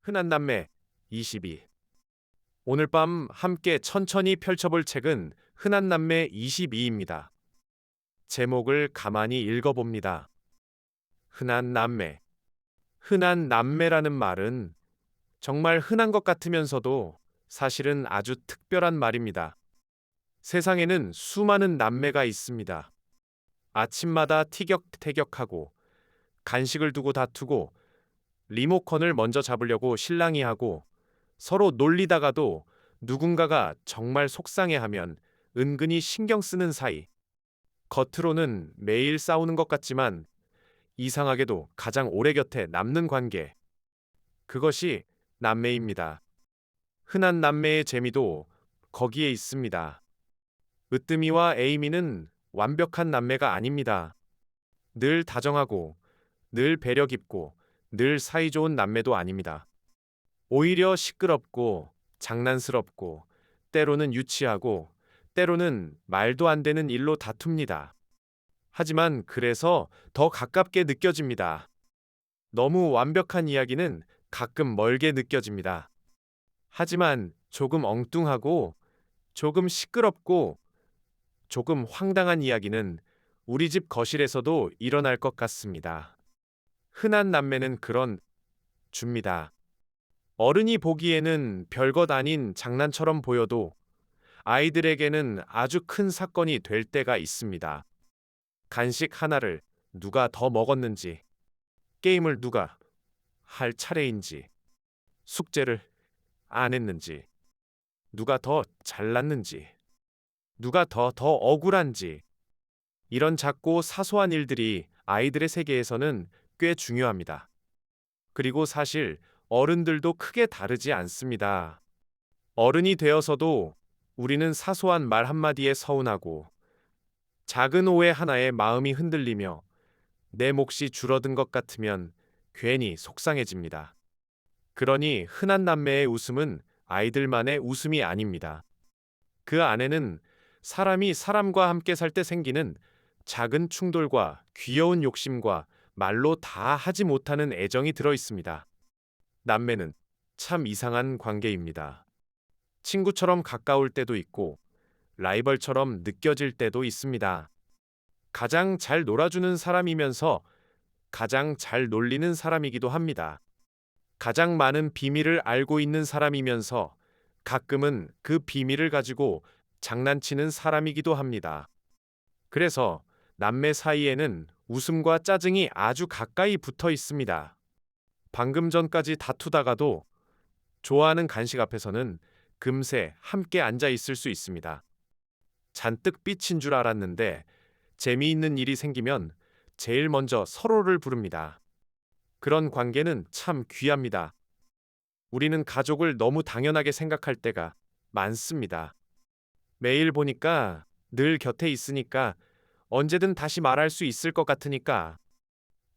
흔한 남매 22. 오늘 밤 함께 천천히 펼쳐볼 책은 흔한 남매 22입니다. 제목을 가만히 읽어봅니다. 흔한 남매. 흔한 남매라는 말은 정말 흔한 것 같으면서도 사실은 아주 특별한 말입니다. 세상에는 수많은 남매가 있습니다. 아침마다 티격태격하고 간식을 두고 다투고 리모컨을 먼저 잡으려고 실랑이 하고 서로 놀리다가도 누군가가 정말 속상해하면 은근히 신경 쓰는 사이. 겉으로는 매일 싸우는 것 같지만 이상하게도 가장 오래 곁에 남는 관계. 그것이 남매입니다. 흔한 남매의 재미도 거기에 있습니다. 으뜸이와 에이미는 완벽한 남매가 아닙니다. 늘 다정하고, 늘 배려 깊고, 늘 사이좋은 남매도 아닙니다. 오히려 시끄럽고 장난스럽고 때로는 유치하고 때로는 말도 안 되는 일로 다툽니다. 하지만 그래서 더 가깝게 느껴집니다. 너무 완벽한 이야기는 가끔 멀게 느껴집니다. 하지만 조금 엉뚱하고 조금 시끄럽고 조금 황당한 이야기는 우리 집 거실에서도 일어날 것 같습니다. 흔한 남매는 그런 줍니다. 어른이 보기에는 별것 아닌 장난처럼 보여도 아이들에게는 아주 큰 사건이 될 때가 있습니다. 간식 하나를 누가 더 먹었는지, 게임을 누가 할 차례인지, 숙제를 안 했는지, 누가 더 잘났는지, 누가 더 억울한지, 이런 작고 사소한 일들이 아이들의 세계에서는 꽤 중요합니다. 그리고 사실 어른들도 크게 다르지 않습니다. 어른이 되어서도 우리는 사소한 말 한마디에 서운하고 작은 오해 하나에 마음이 흔들리며 내 몫이 줄어든 것 같으면 괜히 속상해집니다. 그러니 흔한 남매의 웃음은 아이들만의 웃음이 아닙니다. 그 안에는 사람이 사람과 함께 살 때 생기는 작은 충돌과 귀여운 욕심과 말로 다 하지 못하는 애정이 들어 있습니다. 남매는 참 이상한 관계입니다. 친구처럼 가까울 때도 있고 라이벌처럼 느껴질 때도 있습니다. 가장 잘 놀아주는 사람이면서 가장 잘 놀리는 사람이기도 합니다. 가장 많은 비밀을 알고 있는 사람이면서 가끔은 그 비밀을 가지고 장난치는 사람이기도 합니다. 그래서 남매 사이에는 웃음과 짜증이 아주 가까이 붙어 있습니다. 방금 전까지 다투다가도 좋아하는 간식 앞에서는 금세 함께 앉아 있을 수 있습니다. 잔뜩 삐친 줄 알았는데 재미있는 일이 생기면 제일 먼저 서로를 부릅니다. 그런 관계는 참 귀합니다. 우리는 가족을 너무 당연하게 생각할 때가 많습니다. 매일 보니까 늘 곁에 있으니까 언제든 다시 말할 수 있을 것 같으니까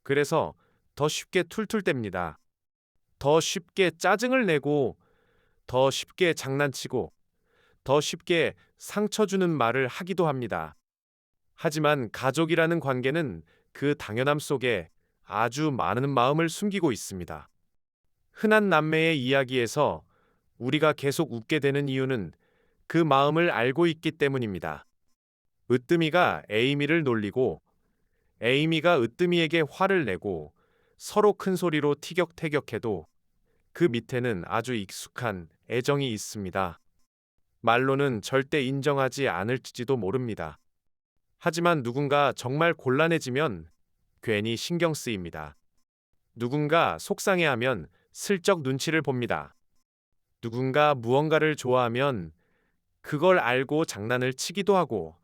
그래서 더 쉽게 툴툴 댑니다. 더 쉽게 짜증을 내고 더 쉽게 장난치고 더 쉽게 상처 주는 말을 하기도 합니다. 하지만 가족이라는 관계는 그 당연함 속에 아주 많은 마음을 숨기고 있습니다. 흔한 남매의 이야기에서 우리가 계속 웃게 되는 이유는 그 마음을 알고 있기 때문입니다. 으뜸이가 에이미를 놀리고 에이미가 으뜸이에게 화를 내고 서로 큰 소리로 티격태격해도 그 밑에는 아주 익숙한 애정이 있습니다. 말로는 절대 인정하지 않을지도 모릅니다. 하지만 누군가 정말 곤란해지면 괜히 신경 쓰입니다. 누군가 속상해하면 슬쩍 눈치를 봅니다. 누군가 무언가를 좋아하면 그걸 알고 장난을 치기도 하고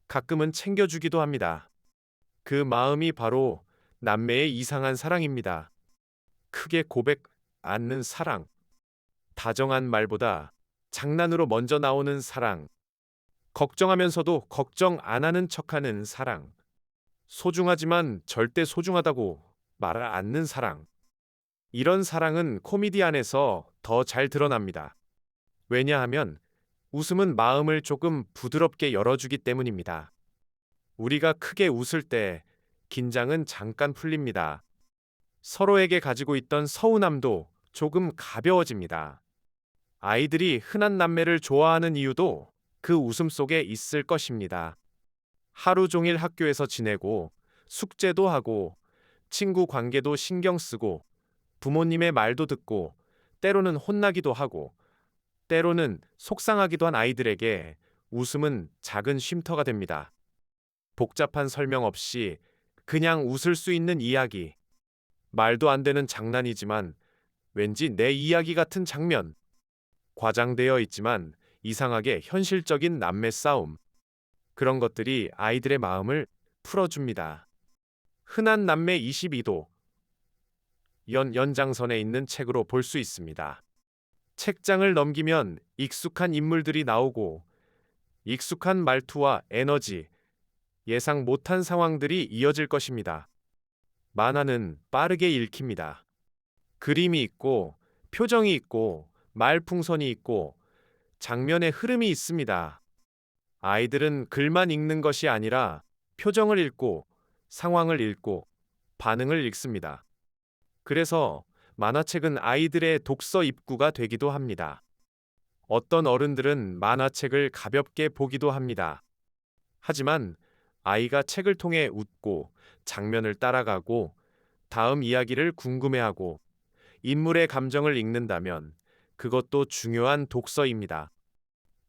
가끔은 챙겨주기도 합니다. 그 마음이 바로 남매의 이상한 사랑입니다. 크게 고백 않는 사랑, 다정한 말보다 장난으로 먼저 나오는 사랑, 걱정하면서도 걱정 안 하는 척하는 사랑, 소중하지만 절대 소중하다고 말을 않는 사랑. 이런 사랑은 코미디 안에서 더 잘 드러납니다. 왜냐하면 웃음은 마음을 조금 부드럽게 열어주기 때문입니다. 우리가 크게 웃을 때 긴장은 잠깐 풀립니다. 서로에게 가지고 있던 서운함도 조금 가벼워집니다. 아이들이 흔한 남매를 좋아하는 이유도 그 웃음 속에 있을 것입니다. 하루 종일 학교에서 지내고, 숙제도 하고, 친구 관계도 신경 쓰고, 부모님의 말도 듣고, 때로는 혼나기도 하고, 때로는 속상하기도 한 아이들에게 웃음은 작은 쉼터가 됩니다. 복잡한 설명 없이 그냥 웃을 수 있는 이야기, 말도 안 되는 장난이지만 왠지 내 이야기 같은 장면, 과장되어 있지만 이상하게 현실적인 남매 싸움, 그런 것들이 아이들의 마음을 풀어줍니다. 흔한 남매 22도 연장선에 있는 책으로 볼 수 있습니다. 책장을 넘기면 익숙한 인물들이 나오고 익숙한 말투와 에너지, 예상 못한 상황들이 이어질 것입니다. 만화는 빠르게 읽힙니다. 그림이 있고 표정이 있고 말풍선이 있고 장면의 흐름이 있습니다. 아이들은 글만 읽는 것이 아니라 표정을 읽고 상황을 읽고 반응을 읽습니다. 그래서 만화책은 아이들의 독서 입구가 되기도 합니다. 어떤 어른들은 만화책을 가볍게 보기도 합니다. 하지만 아이가 책을 통해 웃고 장면을 따라가고 다음 이야기를 궁금해하고 인물의 감정을 읽는다면 그것도 중요한 독서입니다.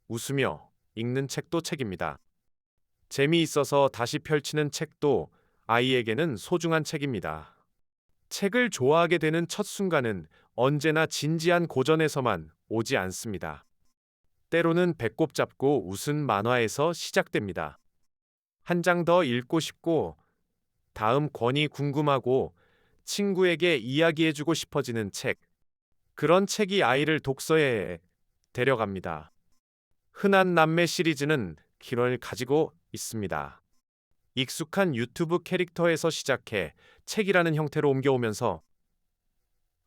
웃으며 읽는 책도 책입니다. 재미있어서 다시 펼치는 책도 아이에게는 소중한 책입니다. 책을 좋아하게 되는 첫 순간은 언제나 진지한 고전에서만 오지 않습니다. 때로는 배꼽 잡고 웃은 만화에서 시작됩니다. 한 장 더 읽고 싶고 다음 권이 궁금하고 친구에게 이야기해주고 싶어지는 책. 그런 책이 아이를 독서에 데려갑니다. 흔한 남매 시리즈는 길을 가지고 있습니다. 익숙한 유튜브 캐릭터에서 시작해 책이라는 형태로 옮겨오면서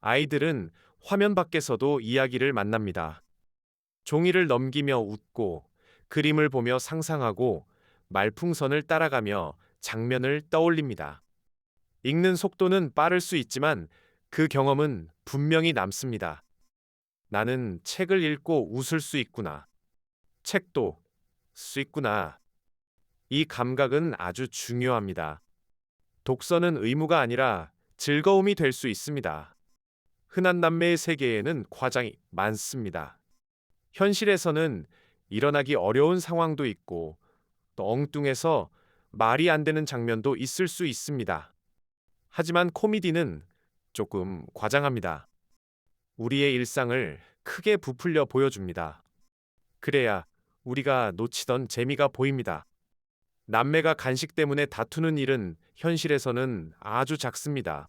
아이들은 화면 밖에서도 이야기를 만납니다. 종이를 넘기며 웃고 그림을 보며 상상하고 말풍선을 따라가며 장면을 떠올립니다. 읽는 속도는 빠를 수 있지만 그 경험은 분명히 남습니다. 나는 책을 읽고 웃을 수 있구나. 책도 수 있구나. 이 감각은 아주 중요합니다. 독서는 의무가 아니라 즐거움이 될 수 있습니다. 흔한 남매의 세계에는 과장이 많습니다. 현실에서는 일어나기 어려운 상황도 있고 또 엉뚱해서 말이 안 되는 장면도 있을 수 있습니다. 하지만 코미디는 조금 과장합니다. 우리의 일상을 크게 부풀려 보여줍니다. 그래야 우리가 놓치던 재미가 보입니다. 남매가 간식 때문에 다투는 일은 현실에서는 아주 작습니다.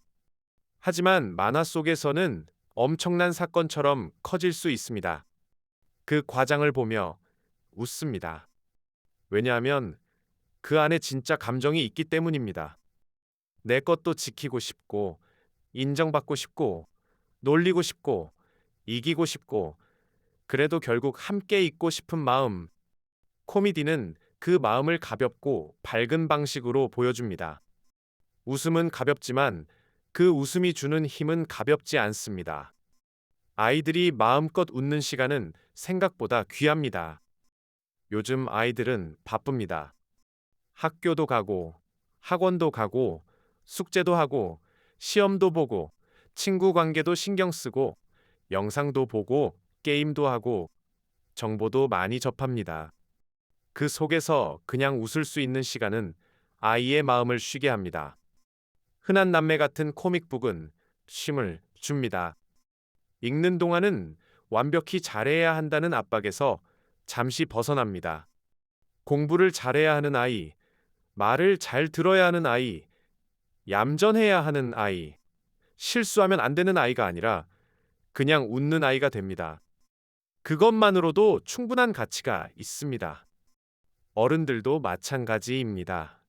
하지만 만화 속에서는 엄청난 사건처럼 커질 수 있습니다. 그 과장을 보며 웃습니다. 왜냐하면 그 안에 진짜 감정이 있기 때문입니다. 내 것도 지키고 싶고, 인정받고 싶고, 놀리고 싶고, 이기고 싶고, 그래도 결국 함께 있고 싶은 마음. 코미디는 그 마음을 가볍고 밝은 방식으로 보여줍니다. 웃음은 가볍지만 그 웃음이 주는 힘은 가볍지 않습니다. 아이들이 마음껏 웃는 시간은 생각보다 귀합니다. 요즘 아이들은 바쁩니다. 학교도 가고, 학원도 가고, 숙제도 하고, 시험도 보고, 친구 관계도 신경 쓰고, 영상도 보고, 게임도 하고, 정보도 많이 접합니다. 그 속에서 그냥 웃을 수 있는 시간은 아이의 마음을 쉬게 합니다. 흔한 남매 같은 코믹북은 쉼을 줍니다. 읽는 동안은 완벽히 잘해야 한다는 압박에서 잠시 벗어납니다. 공부를 잘해야 하는 아이, 말을 잘 들어야 하는 아이, 얌전해야 하는 아이, 실수하면 안 되는 아이가 아니라 그냥 웃는 아이가 됩니다. 그것만으로도 충분한 가치가 있습니다. 어른들도 마찬가지입니다.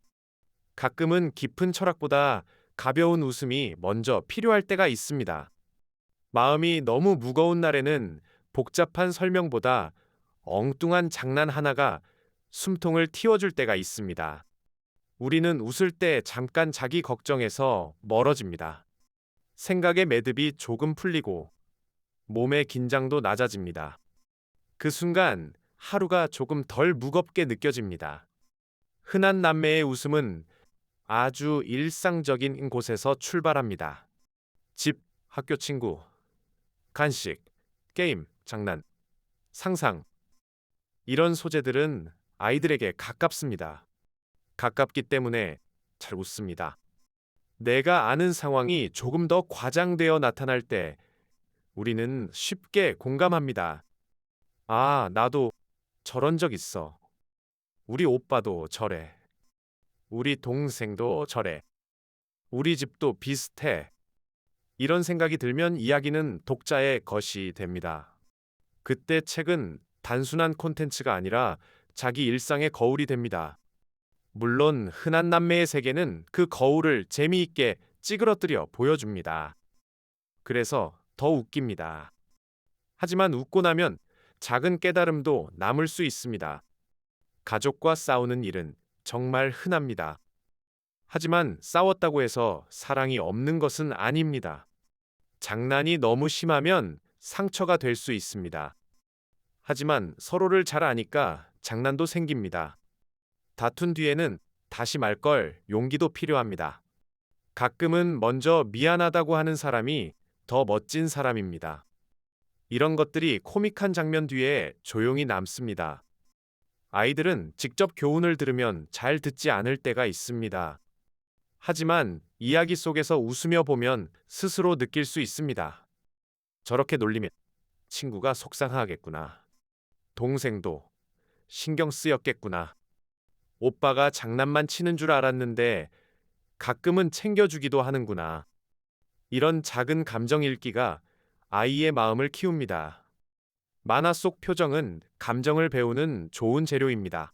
가끔은 깊은 철학보다 가벼운 웃음이 먼저 필요할 때가 있습니다. 마음이 너무 무거운 날에는 복잡한 설명보다 엉뚱한 장난 하나가 숨통을 틔워줄 때가 있습니다. 우리는 웃을 때 잠깐 자기 걱정에서 멀어집니다. 생각의 매듭이 조금 풀리고 몸의 긴장도 낮아집니다. 그 순간 하루가 조금 덜 무겁게 느껴집니다. 흔한 남매의 웃음은 아주 일상적인 곳에서 출발합니다. 집, 학교 친구, 간식, 게임, 장난, 상상. 이런 소재들은 아이들에게 가깝습니다. 가깝기 때문에 잘 웃습니다. 내가 아는 상황이 조금 더 과장되어 나타날 때 우리는 쉽게 공감합니다. 아, 나도 저런 적 있어. 우리 오빠도 저래. 우리 동생도 저래. 우리 집도 비슷해. 이런 생각이 들면 이야기는 독자의 것이 됩니다. 그때 책은 단순한 콘텐츠가 아니라 자기 일상의 거울이 됩니다. 물론 흔한 남매의 세계는 그 거울을 재미있게 찌그러뜨려 보여줍니다. 그래서 더 웃깁니다. 하지만 웃고 나면 작은 깨달음도 남을 수 있습니다. 가족과 싸우는 일은 정말 흔합니다. 하지만 싸웠다고 해서 사랑이 없는 것은 아닙니다. 장난이 너무 심하면 상처가 될 수 있습니다. 하지만 서로를 잘 아니까 장난도 생깁니다. 다툰 뒤에는 다시 말 걸 용기도 필요합니다. 가끔은 먼저 미안하다고 하는 사람이 더 멋진 사람입니다. 이런 것들이 코믹한 장면 뒤에 조용히 남습니다. 아이들은 직접 교훈을 들으면 잘 듣지 않을 때가 있습니다. 하지만 이야기 속에서 웃으며 보면 스스로 느낄 수 있습니다. 저렇게 놀리면 친구가 속상하겠구나. 동생도 신경 쓰였겠구나. 오빠가 장난만 치는 줄 알았는데 가끔은 챙겨주기도 하는구나. 이런 작은 감정 읽기가 아이의 마음을 키웁니다. 만화 속 표정은 감정을 배우는 좋은 재료입니다.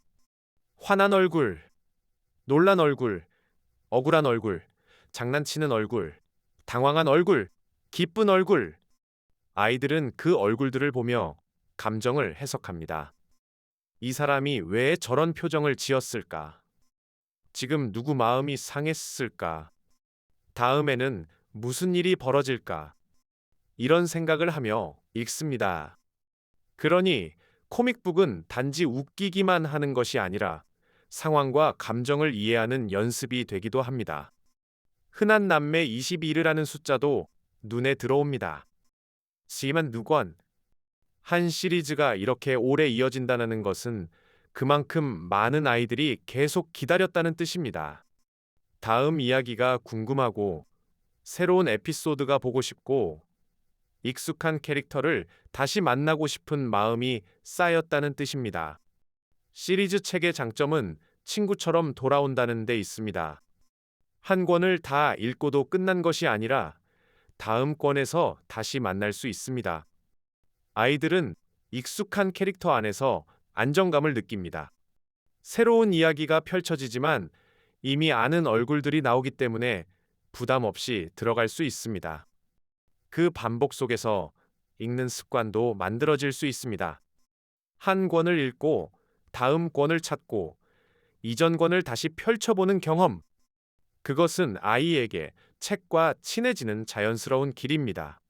화난 얼굴, 놀란 얼굴, 억울한 얼굴, 장난치는 얼굴, 당황한 얼굴, 기쁜 얼굴. 아이들은 그 얼굴들을 보며 감정을 해석합니다. 이 사람이 왜 저런 표정을 지었을까? 지금 누구 마음이 상했을까? 다음에는 무슨 일이 벌어질까? 이런 생각을 하며 읽습니다. 그러니 코믹북은 단지 웃기기만 하는 것이 아니라 상황과 감정을 이해하는 연습이 되기도 합니다. 흔한 남매 22라는 숫자도 눈에 들어옵니다. 하지만 누건 한 시리즈가 이렇게 오래 이어진다는 것은 그만큼 많은 아이들이 계속 기다렸다는 뜻입니다. 다음 이야기가 궁금하고 새로운 에피소드가 보고 싶고 익숙한 캐릭터를 다시 만나고 싶은 마음이 쌓였다는 뜻입니다. 시리즈 책의 장점은 친구처럼 돌아온다는 데 있습니다. 한 권을 다 읽고도 끝난 것이 아니라 다음 권에서 다시 만날 수 있습니다. 아이들은 익숙한 캐릭터 안에서 안정감을 느낍니다. 새로운 이야기가 펼쳐지지만 이미 아는 얼굴들이 나오기 때문에 부담 없이 들어갈 수 있습니다. 그 반복 속에서 읽는 습관도 만들어질 수 있습니다. 한 권을 읽고 다음 권을 찾고 이전 권을 다시 펼쳐보는 경험. 그것은 아이에게 책과 친해지는 자연스러운 길입니다.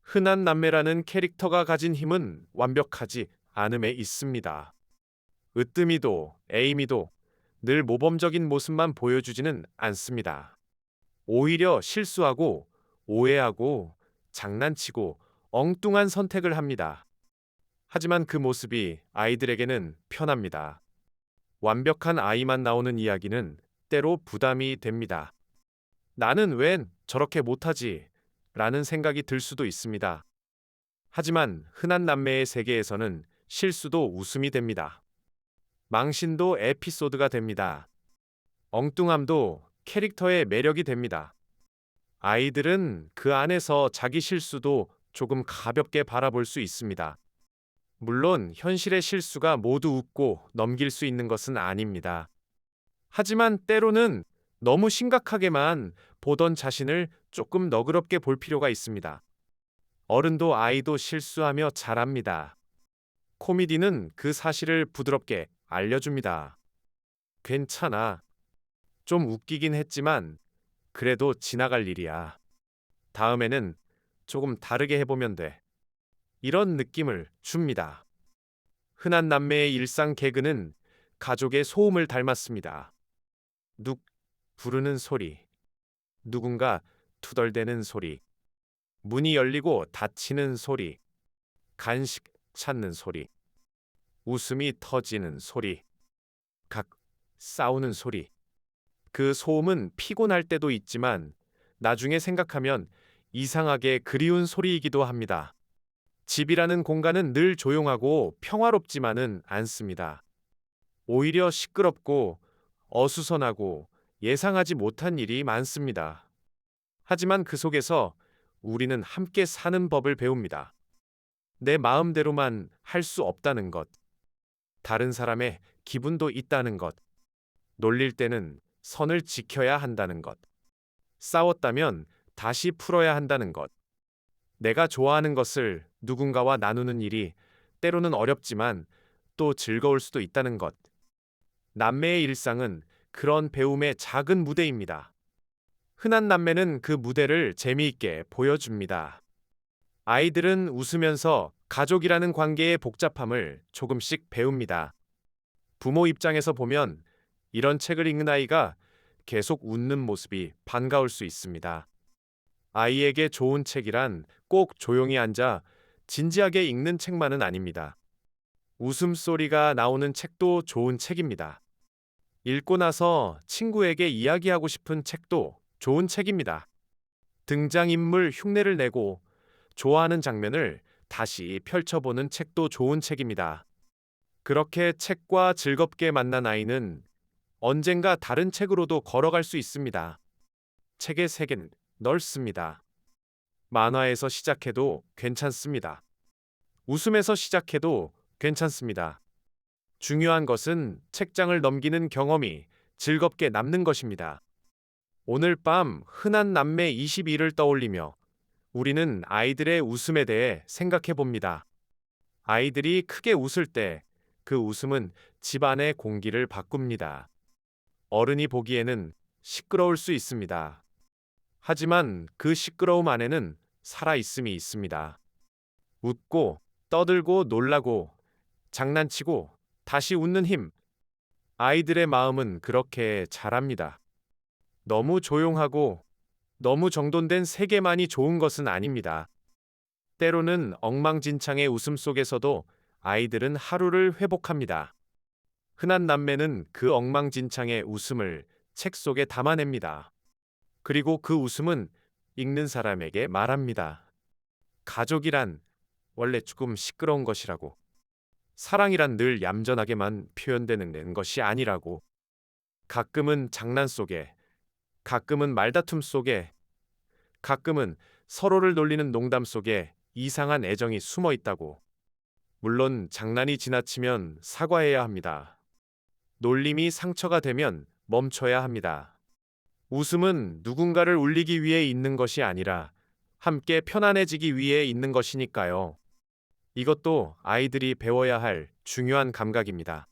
흔한 남매라는 캐릭터가 가진 힘은 완벽하지 않음에 있습니다. 으뜸이도 에이미도 늘 모범적인 모습만 보여주지는 않습니다. 오히려 실수하고 오해하고 장난치고 엉뚱한 선택을 합니다. 하지만 그 모습이 아이들에게는 편합니다. 완벽한 아이만 나오는 이야기는 때로 부담이 됩니다. 나는 웬 저렇게 못하지? 라는 생각이 들 수도 있습니다. 하지만 흔한 남매의 세계에서는 실수도 웃음이 됩니다. 망신도 에피소드가 됩니다. 엉뚱함도 캐릭터의 매력이 됩니다. 아이들은 그 안에서 자기 실수도 조금 가볍게 바라볼 수 있습니다. 물론 현실의 실수가 모두 웃고 넘길 수 있는 것은 아닙니다. 하지만 때로는 너무 심각하게만 보던 자신을 조금 너그럽게 볼 필요가 있습니다. 어른도 아이도 실수하며 자랍니다. 코미디는 그 사실을 부드럽게 알려줍니다. 괜찮아. 좀 웃기긴 했지만 그래도 지나갈 일이야. 다음에는 조금 다르게 해보면 돼. 이런 느낌을 줍니다. 흔한 남매의 일상 개그는 가족의 소음을 닮았습니다. 눅 부르는 소리, 누군가 투덜대는 소리, 문이 열리고 닫히는 소리, 간식 찾는 소리, 웃음이 터지는 소리, 각 싸우는 소리. 그 소음은 피곤할 때도 있지만 나중에 생각하면 이상하게 그리운 소리이기도 합니다. 집이라는 공간은 늘 조용하고 평화롭지만은 않습니다. 오히려 시끄럽고 어수선하고 예상하지 못한 일이 많습니다. 하지만 그 속에서 우리는 함께 사는 법을 배웁니다. 내 마음대로만 할 수 없다는 것, 다른 사람의 기분도 있다는 것, 놀릴 때는 선을 지켜야 한다는 것, 싸웠다면 다시 풀어야 한다는 것, 내가 좋아하는 것을 누군가와 나누는 일이 때로는 어렵지만 또 즐거울 수도 있다는 것. 남매의 일상은 그런 배움의 작은 무대입니다. 흔한 남매는 그 무대를 재미있게 보여줍니다. 아이들은 웃으면서 가족이라는 관계의 복잡함을 조금씩 배웁니다. 부모 입장에서 보면 이런 책을 읽는 아이가 계속 웃는 모습이 반가울 수 있습니다. 아이에게 좋은 책이란 꼭 조용히 앉아 진지하게 읽는 책만은 아닙니다. 웃음소리가 나오는 책도 좋은 책입니다. 읽고 나서 친구에게 이야기하고 싶은 책도 좋은 책입니다. 등장인물 흉내를 내고 좋아하는 장면을 다시 펼쳐보는 책도 좋은 책입니다. 그렇게 책과 즐겁게 만난 아이는 언젠가 다른 책으로도 걸어갈 수 있습니다. 책의 세계는 넓습니다. 만화에서 시작해도 괜찮습니다. 웃음에서 시작해도 괜찮습니다. 중요한 것은 책장을 넘기는 경험이 즐겁게 남는 것입니다. 오늘 밤 흔한 남매 22를 떠올리며 우리는 아이들의 웃음에 대해 생각해 봅니다. 아이들이 크게 웃을 때 그 웃음은 집안의 공기를 바꿉니다. 어른이 보기에는 시끄러울 수 있습니다. 하지만 그 시끄러움 안에는 살아있음이 있습니다. 웃고, 떠들고, 놀라고, 장난치고, 다시 웃는 힘. 아이들의 마음은 그렇게 자랍니다. 너무 조용하고, 너무 정돈된 세계만이 좋은 것은 아닙니다. 때로는 엉망진창의 웃음 속에서도 아이들은 하루를 회복합니다. 흔한 남매는 그 엉망진창의 웃음을 책 속에 담아냅니다. 그리고 그 웃음은 읽는 사람에게 말합니다. 가족이란 원래 조금 시끄러운 것이라고. 사랑이란 늘 얌전하게만 표현되는 것이 아니라고. 가끔은 장난 속에, 가끔은 말다툼 속에, 가끔은 서로를 놀리는 농담 속에 이상한 애정이 숨어 있다고. 물론 장난이 지나치면 사과해야 합니다. 놀림이 상처가 되면 멈춰야 합니다. 웃음은 누군가를 울리기 위해 있는 것이 아니라 함께 편안해지기 위해 있는 것이니까요. 이것도 아이들이 배워야 할 중요한 감각입니다.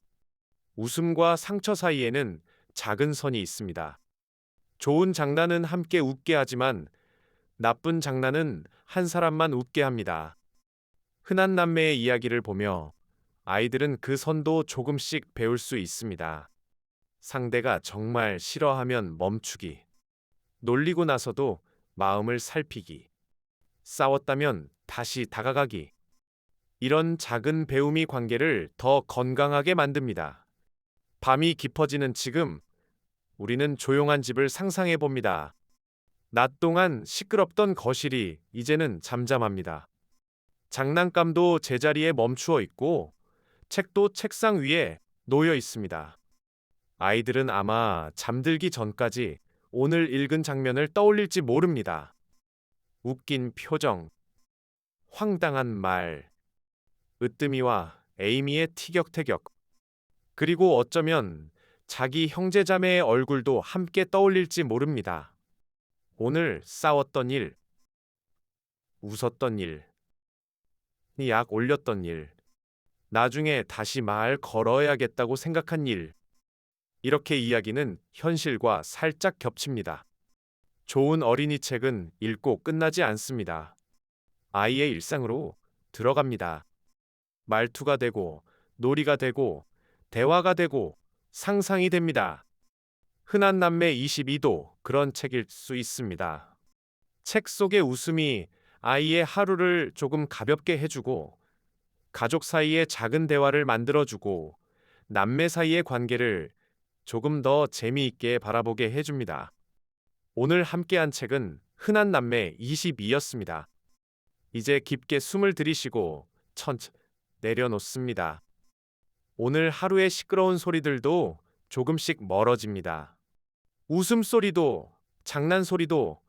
웃음과 상처 사이에는 작은 선이 있습니다. 좋은 장난은 함께 웃게 하지만 나쁜 장난은 한 사람만 웃게 합니다. 흔한 남매의 이야기를 보며 아이들은 그 선도 조금씩 배울 수 있습니다. 상대가 정말 싫어하면 멈추기, 놀리고 나서도 마음을 살피기, 싸웠다면 다시 다가가기. 이런 작은 배움이 관계를 더 건강하게 만듭니다. 밤이 깊어지는 지금, 우리는 조용한 집을 상상해 봅니다. 낮 동안 시끄럽던 거실이 이제는 잠잠합니다. 장난감도 제자리에 멈추어 있고, 책도 책상 위에 놓여 있습니다. 아이들은 아마 잠들기 전까지 오늘 읽은 장면을 떠올릴지 모릅니다. 웃긴 표정, 황당한 말, 으뜸이와 에이미의 티격태격, 그리고 어쩌면 자기 형제자매의 얼굴도 함께 떠올릴지 모릅니다. 오늘 싸웠던 일, 웃었던 일, 약 올렸던 일, 나중에 다시 말 걸어야겠다고 생각한 일. 이렇게 이야기는 현실과 살짝 겹칩니다. 좋은 어린이 책은 읽고 끝나지 않습니다. 아이의 일상으로 들어갑니다. 말투가 되고, 놀이가 되고, 대화가 되고, 상상이 됩니다. 흔한 남매 22도 그런 책일 수 있습니다. 책 속의 웃음이 아이의 하루를 조금 가볍게 해주고, 가족 사이의 작은 대화를 만들어주고, 남매 사이의 관계를 조금 더 재미있게 바라보게 해줍니다. 오늘 함께한 책은 흔한 남매 22였습니다. 이제 깊게 숨을 들이쉬고 천천히 내려놓습니다. 오늘 하루의 시끄러운 소리들도 조금씩 멀어집니다. 웃음소리도, 장난소리도,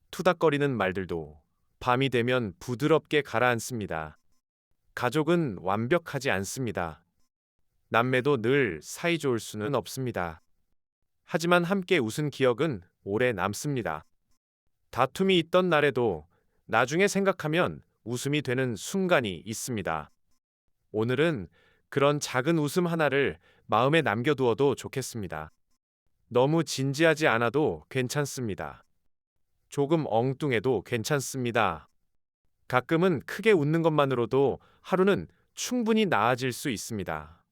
투닥거리는 말들도 밤이 되면 부드럽게 가라앉습니다. 가족은 완벽하지 않습니다. 남매도 늘 사이좋을 수는 없습니다. 하지만 함께 웃은 기억은 오래 남습니다. 다툼이 있던 날에도 나중에 생각하면 웃음이 되는 순간이 있습니다. 오늘은 그런 작은 웃음 하나를 마음에 남겨두어도 좋겠습니다. 너무 진지하지 않아도 괜찮습니다. 조금 엉뚱해도 괜찮습니다. 가끔은 크게 웃는 것만으로도 하루는 충분히 나아질 수 있습니다.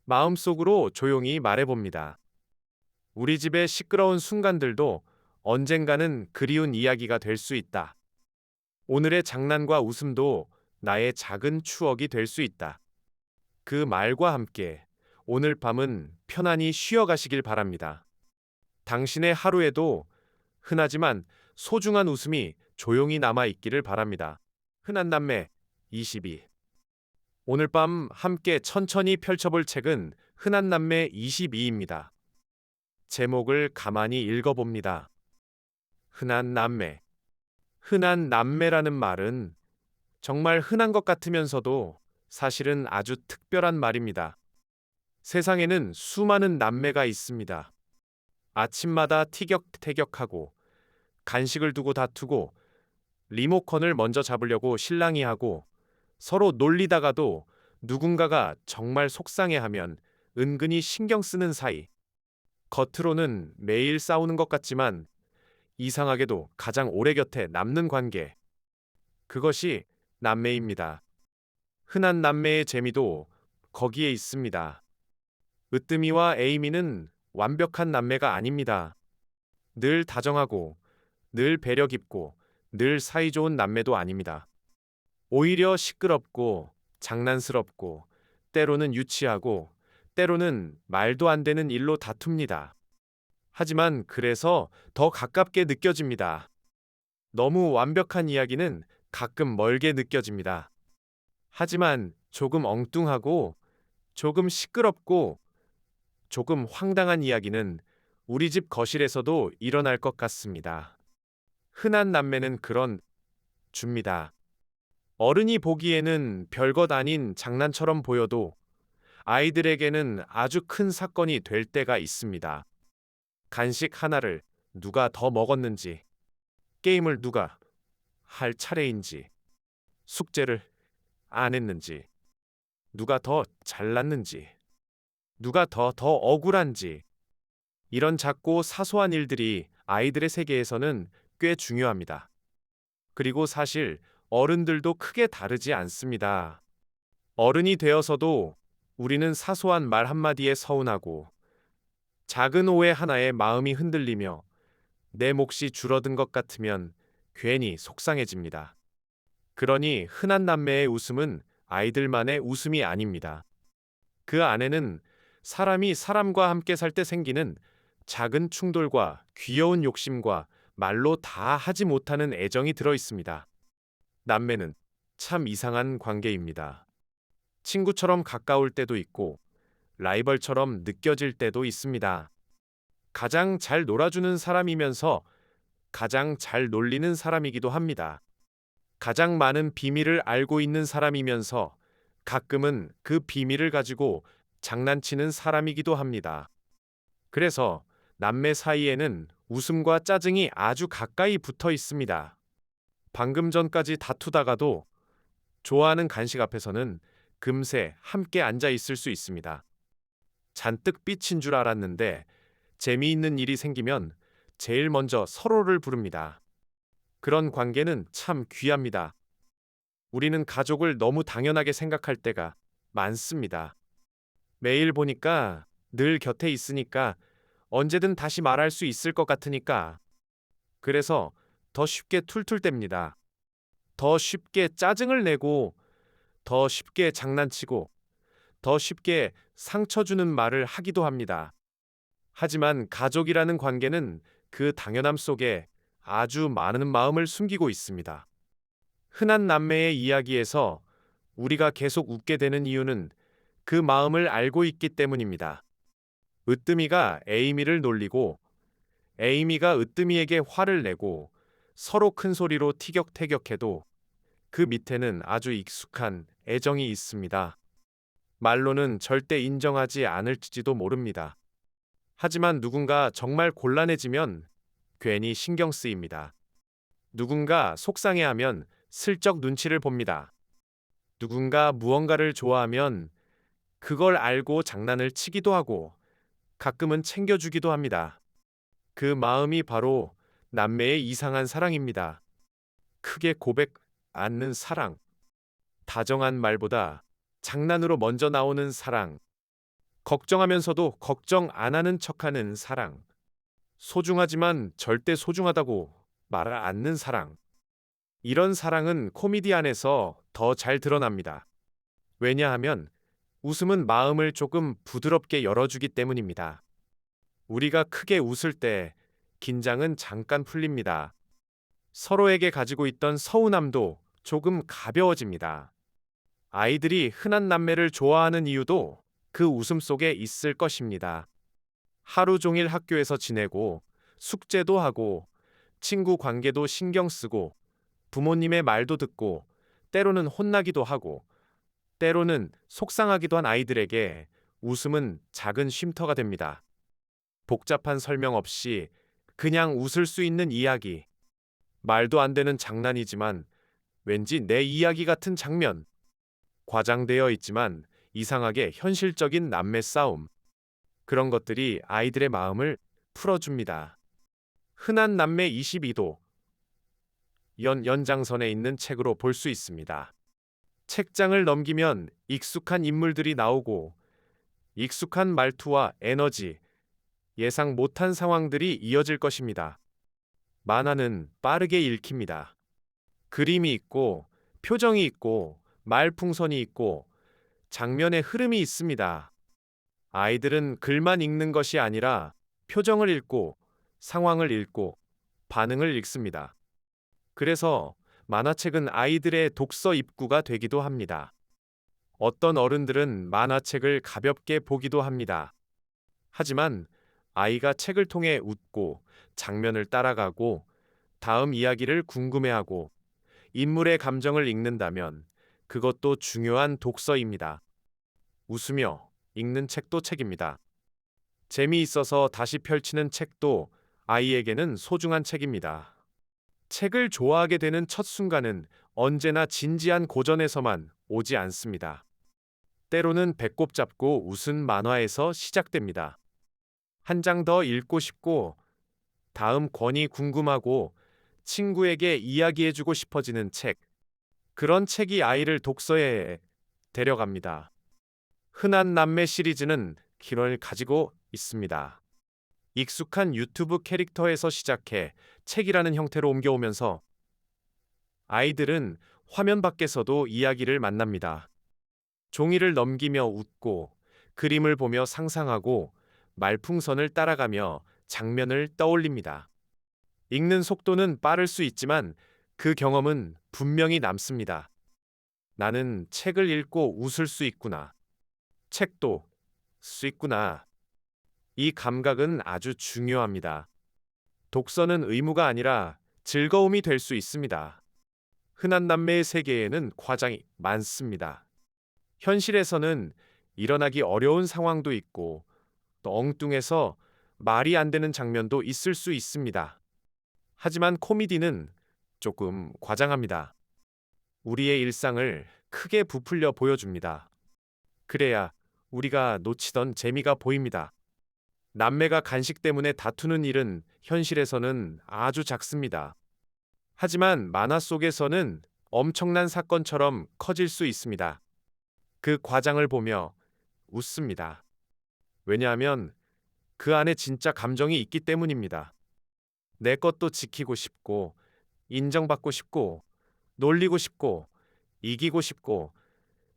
마음속으로 조용히 말해봅니다. 우리 집의 시끄러운 순간들도 언젠가는 그리운 이야기가 될 수 있다. 오늘의 장난과 웃음도 나의 작은 추억이 될 수 있다. 그 말과 함께 오늘 밤은 편안히 쉬어가시길 바랍니다. 당신의 하루에도 흔하지만 소중한 웃음이 조용히 남아있기를 바랍니다. 흔한 남매 22. 오늘 밤 함께 천천히 펼쳐볼 책은 흔한 남매 22입니다. 제목을 가만히 읽어봅니다. 흔한 남매. 흔한 남매라는 말은 정말 흔한 것 같으면서도 사실은 아주 특별한 말입니다. 세상에는 수많은 남매가 있습니다. 아침마다 티격태격하고 간식을 두고 다투고 리모컨을 먼저 잡으려고 실랑이 하고 서로 놀리다가도 누군가가 정말 속상해하면 은근히 신경 쓰는 사이. 겉으로는 매일 싸우는 것 같지만 이상하게도 가장 오래 곁에 남는 관계. 그것이 남매입니다. 흔한 남매의 재미도 거기에 있습니다. 으뜸이와 에이미는 완벽한 남매가 아닙니다. 늘 다정하고, 늘 배려 깊고, 늘 사이좋은 남매도 아닙니다. 오히려 시끄럽고, 장난스럽고, 때로는 유치하고, 때로는 말도 안 되는 일로 다툽니다. 하지만 그래서 더 가깝게 느껴집니다. 너무 완벽한 이야기는 가끔 멀게 느껴집니다. 하지만 조금 엉뚱하고, 조금 시끄럽고, 조금 황당한 이야기는 우리 집 거실에서도 일어날 것 같습니다. 흔한 남매는 그런 줍니다. 어른이 보기에는 별것 아닌 장난처럼 보여도 아이들에게는 아주 큰 사건이 될 때가 있습니다. 간식 하나를 누가 더 먹었는지, 게임을 누가 할 차례인지, 숙제를 안 했는지, 누가 더 잘났는지, 누가 더 억울한지, 이런 작고 사소한 일들이 아이들의 세계에서는 꽤 중요합니다. 그리고 사실 어른들도 크게 다르지 않습니다. 어른이 되어서도 우리는 사소한 말 한마디에 서운하고 작은 오해 하나에 마음이 흔들리며 내 몫이 줄어든 것 같으면 괜히 속상해집니다. 그러니 흔한 남매의 웃음은 아이들만의 웃음이 아닙니다. 그 안에는 사람이 사람과 함께 살 때 생기는 작은 충돌과 귀여운 욕심과 말로 다 하지 못하는 애정이 들어 있습니다. 남매는 참 이상한 관계입니다. 친구처럼 가까울 때도 있고 라이벌처럼 느껴질 때도 있습니다. 가장 잘 놀아주는 사람이면서 가장 잘 놀리는 사람이기도 합니다. 가장 많은 비밀을 알고 있는 사람이면서 가끔은 그 비밀을 가지고 장난치는 사람이기도 합니다. 그래서 남매 사이에는 웃음과 짜증이 아주 가까이 붙어 있습니다. 방금 전까지 다투다가도 좋아하는 간식 앞에서는 금세 함께 앉아 있을 수 있습니다. 잔뜩 삐친 줄 알았는데 재미있는 일이 생기면 제일 먼저 서로를 부릅니다. 그런 관계는 참 귀합니다. 우리는 가족을 너무 당연하게 생각할 때가 많습니다. 매일 보니까 늘 곁에 있으니까 언제든 다시 말할 수 있을 것 같으니까 그래서 더 쉽게 툴툴댑니다. 더 쉽게 짜증을 내고 더 쉽게 장난치고 더 쉽게 상처 주는 말을 하기도 합니다. 하지만 가족이라는 관계는 그 당연함 속에 아주 많은 마음을 숨기고 있습니다. 흔한 남매의 이야기에서 우리가 계속 웃게 되는 이유는 그 마음을 알고 있기 때문입니다. 으뜸이가 에이미를 놀리고 에이미가 으뜸이에게 화를 내고 서로 큰 소리로 티격태격해도 그 밑에는 아주 익숙한 애정이 있습니다. 말로는 절대 인정하지 않을지도 모릅니다. 하지만 누군가 정말 곤란해지면 괜히 신경 쓰입니다. 누군가 속상해하면 슬쩍 눈치를 봅니다. 누군가 무언가를 좋아하면 그걸 알고 장난을 치기도 하고 가끔은 챙겨주기도 합니다. 그 마음이 바로 남매의 이상한 사랑입니다. 크게 고백 않는 사랑, 다정한 말보다 장난으로 먼저 나오는 사랑, 걱정하면서도 걱정 안 하는 척하는 사랑, 소중하지만 절대 소중하다고 말을 않는 사랑. 이런 사랑은 코미디 안에서 더 잘 드러납니다. 왜냐하면 웃음은 마음을 조금 부드럽게 열어주기 때문입니다. 우리가 크게 웃을 때 긴장은 잠깐 풀립니다. 서로에게 가지고 있던 서운함도 조금 가벼워집니다. 아이들이 흔한 남매를 좋아하는 이유도 그 웃음 속에 있을 것입니다. 하루 종일 학교에서 지내고 숙제도 하고 친구 관계도 신경 쓰고 부모님의 말도 듣고 때로는 혼나기도 하고 때로는 속상하기도 한 아이들에게 웃음은 작은 쉼터가 됩니다. 복잡한 설명 없이 그냥 웃을 수 있는 이야기, 말도 안 되는 장난이지만 왠지 내 이야기 같은 장면, 과장되어 있지만 이상하게 현실적인 남매 싸움, 그런 것들이 아이들의 마음을 풀어줍니다. 흔한 남매 22도 연장선에 있는 책으로 볼 수 있습니다. 책장을 넘기면 익숙한 인물들이 나오고 익숙한 말투와 에너지, 예상 못한 상황들이 이어질 것입니다. 만화는 빠르게 읽힙니다. 그림이 있고 표정이 있고 말풍선이 있고 장면의 흐름이 있습니다. 아이들은 글만 읽는 것이 아니라 표정을 읽고 상황을 읽고 반응을 읽습니다. 그래서 만화책은 아이들의 독서 입구가 되기도 합니다. 어떤 어른들은 만화책을 가볍게 보기도 합니다. 하지만 아이가 책을 통해 웃고 장면을 따라가고 다음 이야기를 궁금해하고 인물의 감정을 읽는다면 그것도 중요한 독서입니다. 웃으며 읽는 책도 책입니다. 재미있어서 다시 펼치는 책도 아이에게는 소중한 책입니다. 책을 좋아하게 되는 첫 순간은 언제나 진지한 고전에서만 오지 않습니다. 때로는 배꼽 잡고 웃은 만화에서 시작됩니다. 한 장 더 읽고 싶고 다음 권이 궁금하고 친구에게 이야기해주고 싶어지는 책. 그런 책이 아이를 독서에 데려갑니다. 흔한 남매 시리즈는 길을 가지고 있습니다. 익숙한 유튜브 캐릭터에서 시작해 책이라는 형태로 옮겨오면서 아이들은 화면 밖에서도 이야기를 만납니다. 종이를 넘기며 웃고 그림을 보며 상상하고 말풍선을 따라가며 장면을 떠올립니다. 읽는 속도는 빠를 수 있지만 그 경험은 분명히 남습니다. 나는 책을 읽고 웃을 수 있구나. 책도 수 있구나. 이 감각은 아주 중요합니다. 독서는 의무가 아니라 즐거움이 될 수 있습니다. 흔한 남매의 세계에는 과장이 많습니다. 현실에서는 일어나기 어려운 상황도 있고 또 엉뚱해서 말이 안 되는 장면도 있을 수 있습니다. 하지만 코미디는 조금 과장합니다. 우리의 일상을 크게 부풀려 보여줍니다. 그래야 우리가 놓치던 재미가 보입니다. 남매가 간식 때문에 다투는 일은 현실에서는 아주 작습니다. 하지만 만화 속에서는 엄청난 사건처럼 커질 수 있습니다. 그 과장을 보며 웃습니다. 왜냐하면 그 안에 진짜 감정이 있기 때문입니다. 내 것도 지키고 싶고, 인정받고 싶고, 놀리고 싶고, 이기고 싶고,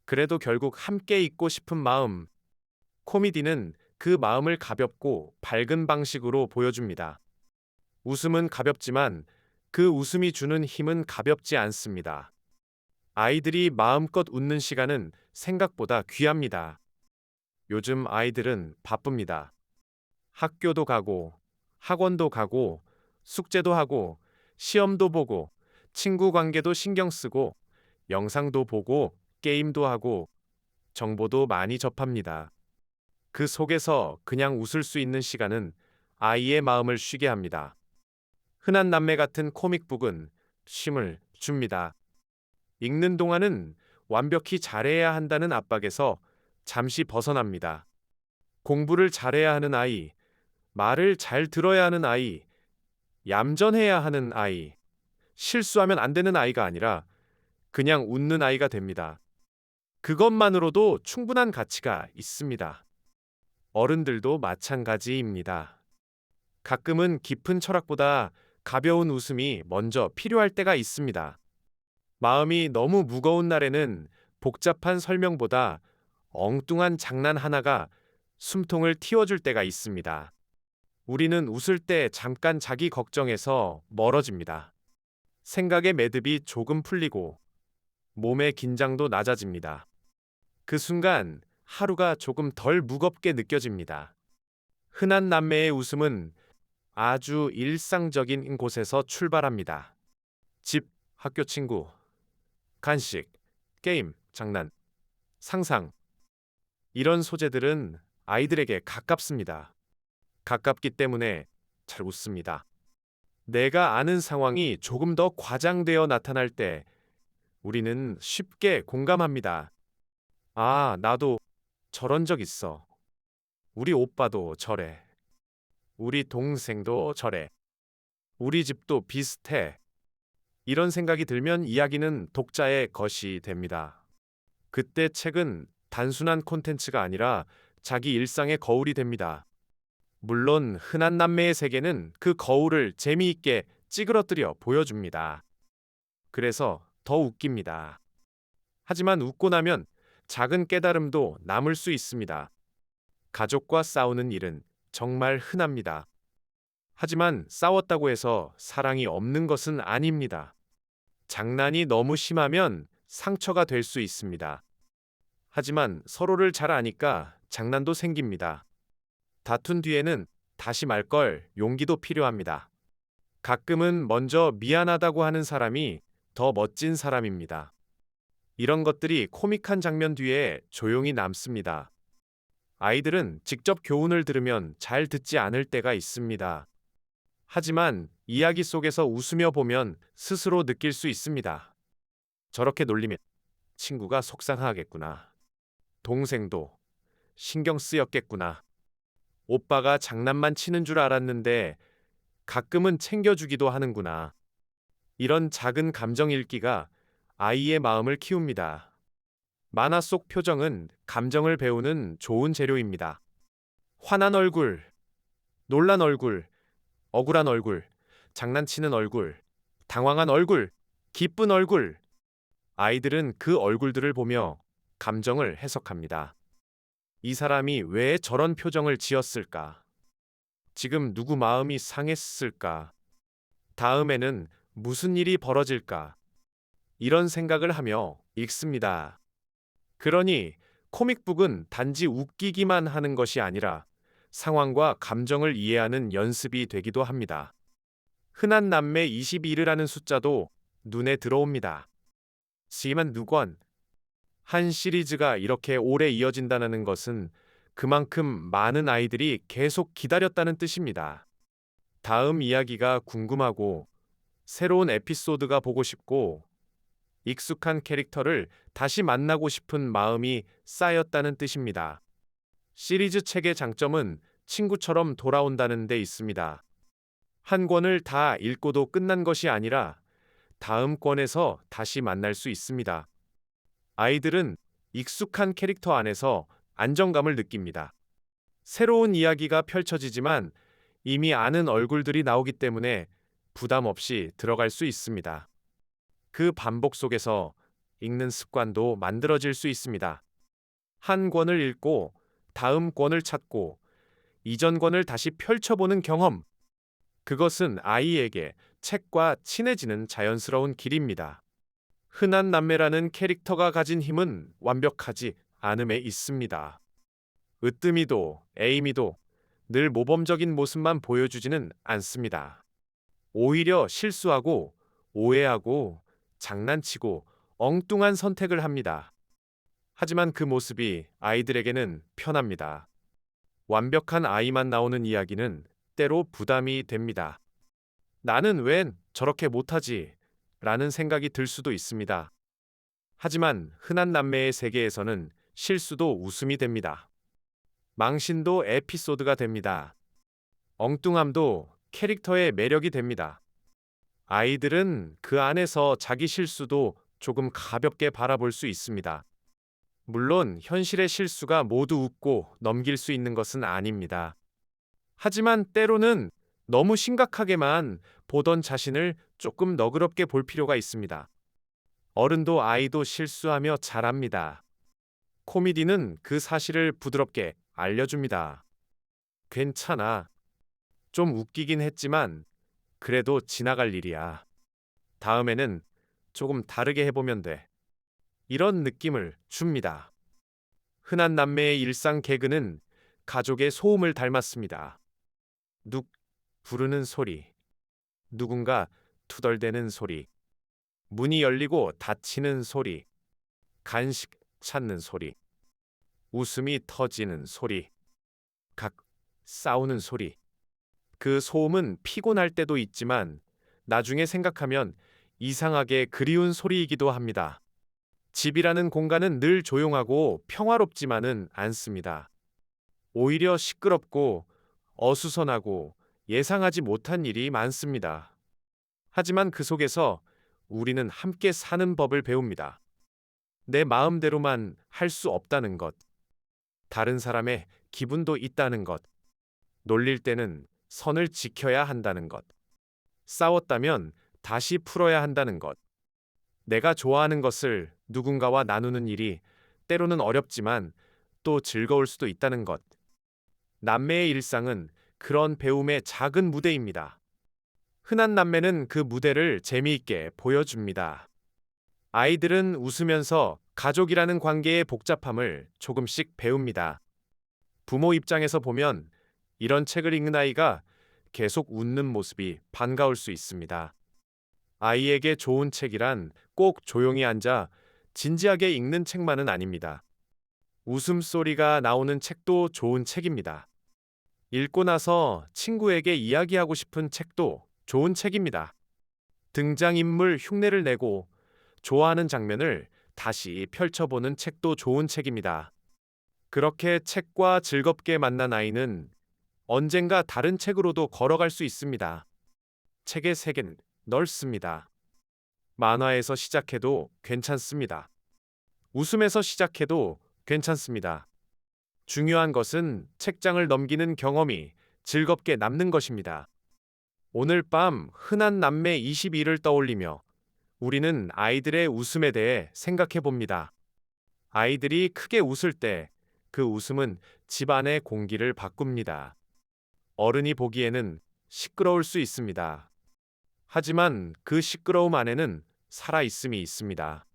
그래도 결국 함께 있고 싶은 마음. 코미디는 그 마음을 가볍고 밝은 방식으로 보여줍니다. 웃음은 가볍지만 그 웃음이 주는 힘은 가볍지 않습니다. 아이들이 마음껏 웃는 시간은 생각보다 귀합니다. 요즘 아이들은 바쁩니다. 학교도 가고, 학원도 가고, 숙제도 하고, 시험도 보고, 친구 관계도 신경 쓰고, 영상도 보고, 게임도 하고, 정보도 많이 접합니다. 그 속에서 그냥 웃을 수 있는 시간은 아이의 마음을 쉬게 합니다. 흔한 남매 같은 코믹북은 쉼을 줍니다. 읽는 동안은 완벽히 잘해야 한다는 압박에서 잠시 벗어납니다. 공부를 잘해야 하는 아이, 말을 잘 들어야 하는 아이, 얌전해야 하는 아이, 실수하면 안 되는 아이가 아니라 그냥 웃는 아이가 됩니다. 그것만으로도 충분한 가치가 있습니다. 어른들도 마찬가지입니다. 가끔은 깊은 철학보다 가벼운 웃음이 먼저 필요할 때가 있습니다. 마음이 너무 무거운 날에는 복잡한 설명보다 엉뚱한 장난 하나가 숨통을 틔워줄 때가 있습니다. 우리는 웃을 때 잠깐 자기 걱정에서 멀어집니다. 생각의 매듭이 조금 풀리고 몸의 긴장도 낮아집니다. 그 순간 하루가 조금 덜 무겁게 느껴집니다. 흔한 남매의 웃음은 아주 일상적인 곳에서 출발합니다. 집, 학교 친구, 간식, 게임, 장난, 상상. 이런 소재들은 아이들에게 가깝습니다. 가깝기 때문에 잘 웃습니다. 내가 아는 상황이 조금 더 과장되어 나타날 때 우리는 쉽게 공감합니다. 아, 나도 저런 적 있어. 우리 오빠도 저래. 우리 동생도 저래. 우리 집도 비슷해. 이런 생각이 들면 이야기는 독자의 것이 됩니다. 그때 책은 단순한 콘텐츠가 아니라 자기 일상의 거울이 됩니다. 물론 흔한 남매의 세계는 그 거울을 재미있게 찌그러뜨려 보여줍니다. 그래서 더 웃깁니다. 하지만 웃고 나면 작은 깨달음도 남을 수 있습니다. 가족과 싸우는 일은 정말 흔합니다. 하지만 싸웠다고 해서 사랑이 없는 것은 아닙니다. 장난이 너무 심하면 상처가 될 수 있습니다. 하지만 서로를 잘 아니까 장난도 생깁니다. 다툰 뒤에는 다시 말 걸 용기도 필요합니다. 가끔은 먼저 미안하다고 하는 사람이 더 멋진 사람입니다. 이런 것들이 코믹한 장면 뒤에 조용히 남습니다. 아이들은 직접 교훈을 들으면 잘 듣지 않을 때가 있습니다. 하지만 이야기 속에서 웃으며 보면 스스로 느낄 수 있습니다. 저렇게 놀리면 친구가 속상하겠구나. 동생도 신경 쓰였겠구나. 오빠가 장난만 치는 줄 알았는데 가끔은 챙겨주기도 하는구나. 이런 작은 감정 읽기가 아이의 마음을 키웁니다. 만화 속 표정은 감정을 배우는 좋은 재료입니다. 화난 얼굴, 놀란 얼굴, 억울한 얼굴, 장난치는 얼굴, 당황한 얼굴, 기쁜 얼굴. 아이들은 그 얼굴들을 보며 감정을 해석합니다. 이 사람이 왜 저런 표정을 지었을까? 지금 누구 마음이 상했을까? 다음에는 무슨 일이 벌어질까? 이런 생각을 하며 읽습니다. 그러니 코믹북은 단지 웃기기만 하는 것이 아니라 상황과 감정을 이해하는 연습이 되기도 합니다. 흔한 남매 22라는 숫자도 눈에 들어옵니다. 하지만 누건 한 시리즈가 이렇게 오래 이어진다는 것은 그만큼 많은 아이들이 계속 기다렸다는 뜻입니다. 다음 이야기가 궁금하고 새로운 에피소드가 보고 싶고 익숙한 캐릭터를 다시 만나고 싶은 마음이 쌓였다는 뜻입니다. 시리즈 책의 장점은 친구처럼 돌아온다는 데 있습니다. 한 권을 다 읽고도 끝난 것이 아니라 다음 권에서 다시 만날 수 있습니다. 아이들은 익숙한 캐릭터 안에서 안정감을 느낍니다. 새로운 이야기가 펼쳐지지만 이미 아는 얼굴들이 나오기 때문에 부담 없이 들어갈 수 있습니다. 그 반복 속에서 읽는 습관도 만들어질 수 있습니다. 한 권을 읽고 다음 권을 찾고 이전 권을 다시 펼쳐보는 경험. 그것은 아이에게 책과 친해지는 자연스러운 길입니다. 흔한 남매라는 캐릭터가 가진 힘은 완벽하지 않음에 있습니다. 으뜸이도 에이미도 늘 모범적인 모습만 보여주지는 않습니다. 오히려 실수하고 오해하고 장난치고 엉뚱한 선택을 합니다. 하지만 그 모습이 아이들에게는 편합니다. 완벽한 아이만 나오는 이야기는 때로 부담이 됩니다. 나는 웬 저렇게 못하지? 라는 생각이 들 수도 있습니다. 하지만 흔한 남매의 세계에서는 실수도 웃음이 됩니다. 망신도 에피소드가 됩니다. 엉뚱함도 캐릭터의 매력이 됩니다. 아이들은 그 안에서 자기 실수도 조금 가볍게 바라볼 수 있습니다. 물론 현실의 실수가 모두 웃고 넘길 수 있는 것은 아닙니다. 하지만 때로는 너무 심각하게만 보던 자신을 조금 너그럽게 볼 필요가 있습니다. 어른도 아이도 실수하며 자랍니다. 코미디는 그 사실을 부드럽게 알려줍니다. 괜찮아. 좀 웃기긴 했지만 그래도 지나갈 일이야. 다음에는 조금 다르게 해보면 돼. 이런 느낌을 줍니다. 흔한 남매의 일상 개그는 가족의 소음을 닮았습니다. 눅 부르는 소리, 누군가 투덜대는 소리, 문이 열리고 닫히는 소리, 간식 찾는 소리, 웃음이 터지는 소리, 각 싸우는 소리. 그 소음은 피곤할 때도 있지만 나중에 생각하면 이상하게 그리운 소리이기도 합니다. 집이라는 공간은 늘 조용하고 평화롭지만은 않습니다. 오히려 시끄럽고 어수선하고 예상하지 못한 일이 많습니다. 하지만 그 속에서 우리는 함께 사는 법을 배웁니다. 내 마음대로만 할 수 없다는 것, 다른 사람의 기분도 있다는 것, 놀릴 때는 선을 지켜야 한다는 것, 싸웠다면 다시 풀어야 한다는 것, 내가 좋아하는 것을 누군가와 나누는 일이 때로는 어렵지만 또 즐거울 수도 있다는 것. 남매의 일상은 그런 배움의 작은 무대입니다. 흔한 남매는 그 무대를 재미있게 보여줍니다. 아이들은 웃으면서 가족이라는 관계의 복잡함을 조금씩 배웁니다. 부모 입장에서 보면 이런 책을 읽는 아이가 계속 웃는 모습이 반가울 수 있습니다. 아이에게 좋은 책이란 꼭 조용히 앉아 진지하게 읽는 책만은 아닙니다. 웃음소리가 나오는 책도 좋은 책입니다. 읽고 나서 친구에게 이야기하고 싶은 책도 좋은 책입니다. 등장인물 흉내를 내고 좋아하는 장면을 다시 펼쳐보는 책도 좋은 책입니다. 그렇게 책과 즐겁게 만난 아이는 언젠가 다른 책으로도 걸어갈 수 있습니다. 책의 세계는 넓습니다. 만화에서 시작해도 괜찮습니다. 웃음에서 시작해도 괜찮습니다. 중요한 것은 책장을 넘기는 경험이 즐겁게 남는 것입니다. 오늘 밤 흔한 남매 22를 떠올리며 우리는 아이들의 웃음에 대해 생각해 봅니다. 아이들이 크게 웃을 때 그 웃음은 집안의 공기를 바꿉니다. 어른이 보기에는 시끄러울 수 있습니다. 하지만 그 시끄러움 안에는 살아있음이 있습니다.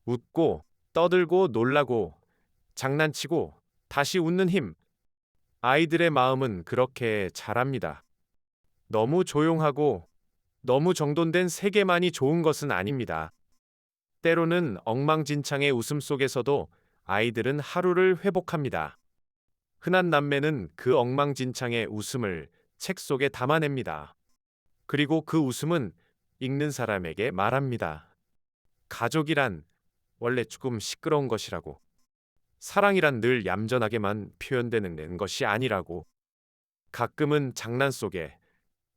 웃고 떠들고 놀라고 장난치고 다시 웃는 힘. 아이들의 마음은 그렇게 자랍니다. 너무 조용하고 너무 정돈된 세계만이 좋은 것은 아닙니다. 때로는 엉망진창의 웃음 속에서도 아이들은 하루를 회복합니다. 흔한 남매는 그 엉망진창의 웃음을 책 속에 담아냅니다. 그리고 그 웃음은 읽는 사람에게 말합니다. 가족이란 원래 조금 시끄러운 것이라고. 사랑이란 늘 얌전하게만 표현되는 것이 아니라고. 가끔은 장난 속에,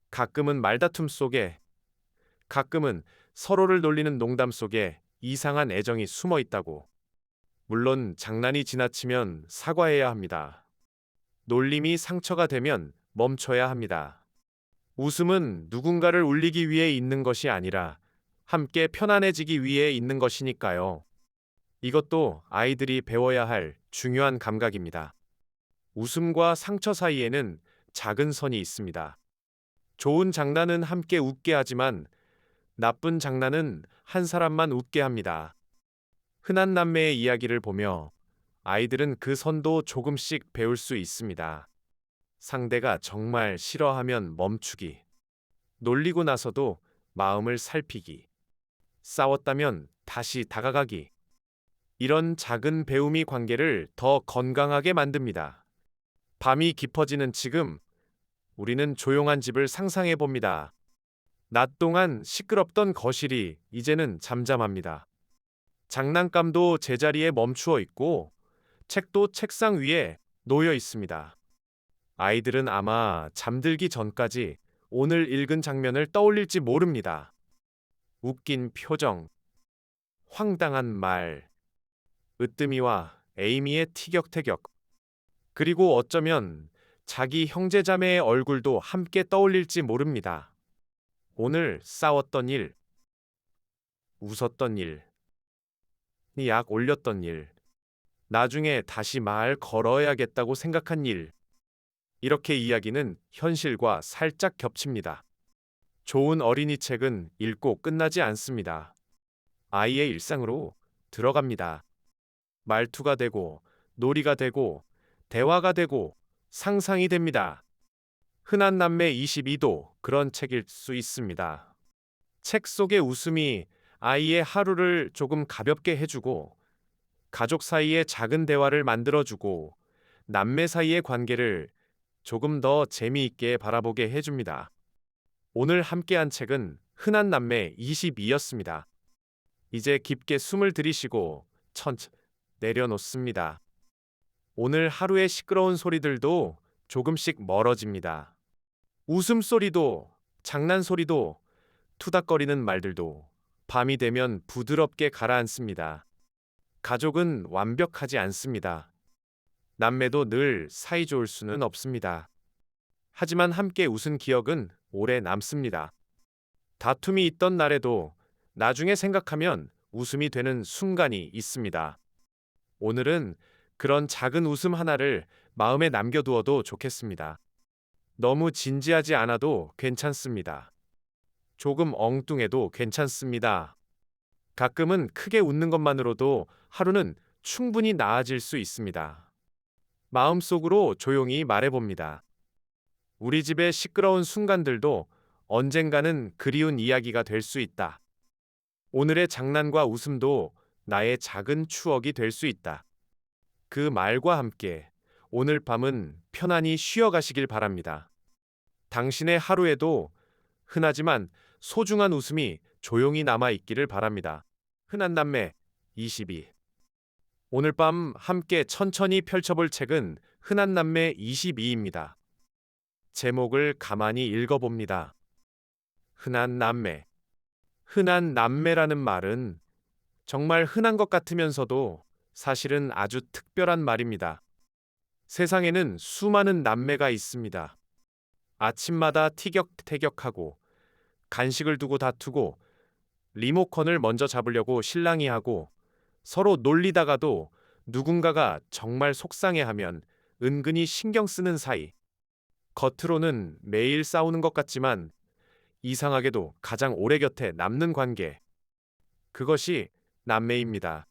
가끔은 말다툼 속에, 가끔은 서로를 놀리는 농담 속에 이상한 애정이 숨어 있다고. 물론 장난이 지나치면 사과해야 합니다. 놀림이 상처가 되면 멈춰야 합니다. 웃음은 누군가를 울리기 위해 있는 것이 아니라 함께 편안해지기 위해 있는 것이니까요. 이것도 아이들이 배워야 할 중요한 감각입니다. 웃음과 상처 사이에는 작은 선이 있습니다. 좋은 장난은 함께 웃게 하지만 나쁜 장난은 한 사람만 웃게 합니다. 흔한 남매의 이야기를 보며 아이들은 그 선도 조금씩 배울 수 있습니다. 상대가 정말 싫어하면 멈추기. 놀리고 나서도 마음을 살피기. 싸웠다면 다시 다가가기. 이런 작은 배움이 관계를 더 건강하게 만듭니다. 밤이 깊어지는 지금, 우리는 조용한 집을 상상해 봅니다. 낮 동안 시끄럽던 거실이 이제는 잠잠합니다. 장난감도 제자리에 멈추어 있고, 책도 책상 위에 놓여 있습니다. 아이들은 아마 잠들기 전까지 오늘 읽은 장면을 떠올릴지 모릅니다. 웃긴 표정, 황당한 말, 으뜸이와 에이미의 티격태격, 그리고 어쩌면 자기 형제자매의 얼굴도 함께 떠올릴지 모릅니다. 오늘 싸웠던 일, 웃었던 일, 약 올렸던 일, 나중에 다시 말 걸어야겠다고 생각한 일. 이렇게 이야기는 현실과 살짝 겹칩니다. 좋은 어린이 책은 읽고 끝나지 않습니다. 아이의 일상으로 들어갑니다. 말투가 되고, 놀이가 되고, 대화가 되고, 상상이 됩니다. 흔한 남매 22도 그런 책일 수 있습니다. 책 속의 웃음이 아이의 하루를 조금 가볍게 해주고, 가족 사이의 작은 대화를 만들어주고, 남매 사이의 관계를 조금 더 재미있게 바라보게 해줍니다. 오늘 함께한 책은 흔한 남매 22였습니다. 이제 깊게 숨을 들이쉬고 천천히 내려놓습니다. 오늘 하루의 시끄러운 소리들도 조금씩 멀어집니다. 웃음소리도, 장난소리도, 투닥거리는 말들도 밤이 되면 부드럽게 가라앉습니다. 가족은 완벽하지 않습니다. 남매도 늘 사이좋을 수는 없습니다. 하지만 함께 웃은 기억은 오래 남습니다. 다툼이 있던 날에도 나중에 생각하면 웃음이 되는 순간이 있습니다. 오늘은 그런 작은 웃음 하나를 마음에 남겨두어도 좋겠습니다. 너무 진지하지 않아도 괜찮습니다. 조금 엉뚱해도 괜찮습니다. 가끔은 크게 웃는 것만으로도 하루는 충분히 나아질 수 있습니다. 마음속으로 조용히 말해봅니다. 우리 집의 시끄러운 순간들도 언젠가는 그리운 이야기가 될 수 있다. 오늘의 장난과 웃음도 나의 작은 추억이 될 수 있다. 그 말과 함께 오늘 밤은 편안히 쉬어가시길 바랍니다. 당신의 하루에도 흔하지만 소중한 웃음이 조용히 남아 있기를 바랍니다. 흔한 남매 22. 오늘 밤 함께 천천히 펼쳐볼 책은 흔한 남매 22입니다. 제목을 가만히 읽어봅니다. 흔한 남매. 흔한 남매라는 말은 정말 흔한 것 같으면서도 사실은 아주 특별한 말입니다. 세상에는 수많은 남매가 있습니다. 아침마다 티격태격하고 간식을 두고 다투고 리모컨을 먼저 잡으려고 실랑이 하고 서로 놀리다가도 누군가가 정말 속상해하면 은근히 신경 쓰는 사이. 겉으로는 매일 싸우는 것 같지만 이상하게도 가장 오래 곁에 남는 관계. 그것이 남매입니다.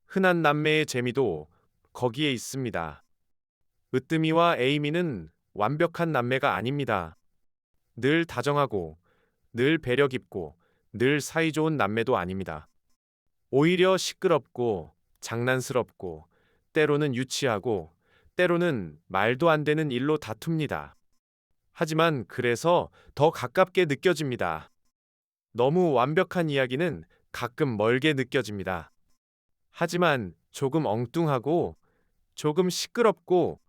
흔한 남매의 재미도 거기에 있습니다. 으뜸이와 에이미는 완벽한 남매가 아닙니다. 늘 다정하고, 늘 배려 깊고, 늘 사이좋은 남매도 아닙니다. 오히려 시끄럽고, 장난스럽고, 때로는 유치하고, 때로는 말도 안 되는 일로 다툽니다. 하지만 그래서 더 가깝게 느껴집니다. 너무 완벽한 이야기는 가끔 멀게 느껴집니다. 하지만 조금 엉뚱하고, 조금 시끄럽고,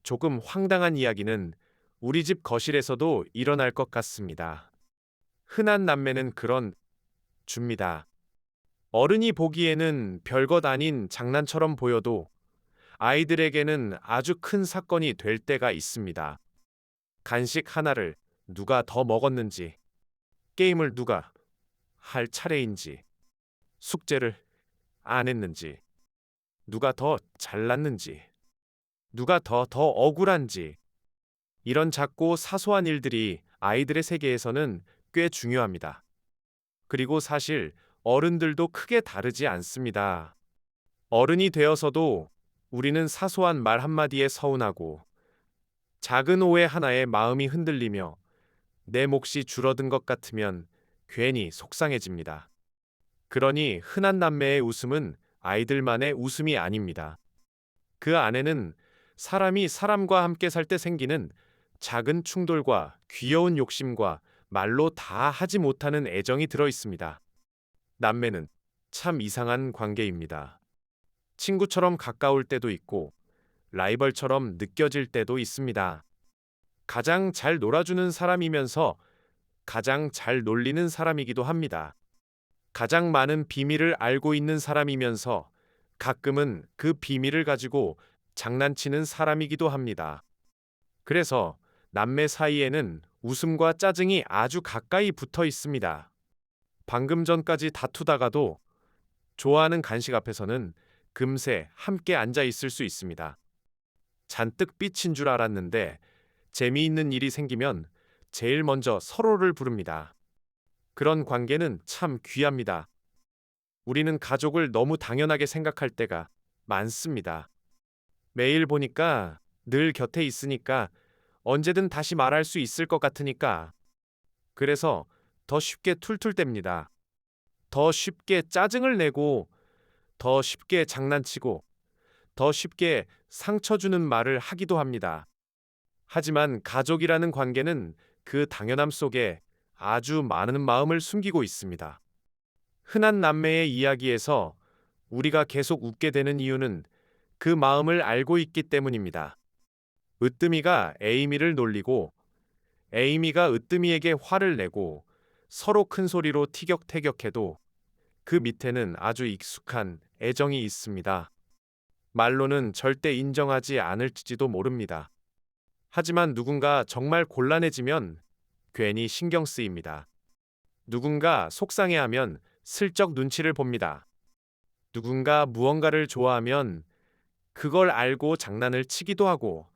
조금 황당한 이야기는 우리 집 거실에서도 일어날 것 같습니다. 흔한 남매는 그런 줍니다. 어른이 보기에는 별것 아닌 장난처럼 보여도 아이들에게는 아주 큰 사건이 될 때가 있습니다. 간식 하나를 누가 더 먹었는지, 게임을 누가 할 차례인지, 숙제를 안 했는지, 누가 더 잘났는지, 누가 더 억울한지, 이런 작고 사소한 일들이 아이들의 세계에서는 꽤 중요합니다. 그리고 사실 어른들도 크게 다르지 않습니다. 어른이 되어서도 우리는 사소한 말 한마디에 서운하고 작은 오해 하나에 마음이 흔들리며 내 몫이 줄어든 것 같으면 괜히 속상해집니다. 그러니 흔한 남매의 웃음은 아이들만의 웃음이 아닙니다. 그 안에는 사람이 사람과 함께 살 때 생기는 작은 충돌과 귀여운 욕심과 말로 다 하지 못하는 애정이 들어 있습니다. 남매는 참 이상한 관계입니다. 친구처럼 가까울 때도 있고 라이벌처럼 느껴질 때도 있습니다. 가장 잘 놀아주는 사람이면서 가장 잘 놀리는 사람이기도 합니다. 가장 많은 비밀을 알고 있는 사람이면서 가끔은 그 비밀을 가지고 장난치는 사람이기도 합니다. 그래서 남매 사이에는 웃음과 짜증이 아주 가까이 붙어 있습니다. 방금 전까지 다투다가도 좋아하는 간식 앞에서는 금세 함께 앉아 있을 수 있습니다. 잔뜩 삐친 줄 알았는데 재미있는 일이 생기면 제일 먼저 서로를 부릅니다. 그런 관계는 참 귀합니다. 우리는 가족을 너무 당연하게 생각할 때가 많습니다. 매일 보니까 늘 곁에 있으니까 언제든 다시 말할 수 있을 것 같으니까 그래서 더 쉽게 툴툴 댑니다. 더 쉽게 짜증을 내고 더 쉽게 장난치고 더 쉽게 상처 주는 말을 하기도 합니다. 하지만 가족이라는 관계는 그 당연함 속에 아주 많은 마음을 숨기고 있습니다. 흔한 남매의 이야기에서 우리가 계속 웃게 되는 이유는 그 마음을 알고 있기 때문입니다. 으뜸이가 에이미를 놀리고 에이미가 으뜸이에게 화를 내고 서로 큰 소리로 티격태격해도 그 밑에는 아주 익숙한 애정이 있습니다. 말로는 절대 인정하지 않을지도 모릅니다. 하지만 누군가 정말 곤란해지면 괜히 신경 쓰입니다. 누군가 속상해하면 슬쩍 눈치를 봅니다. 누군가 무언가를 좋아하면 그걸 알고 장난을 치기도 하고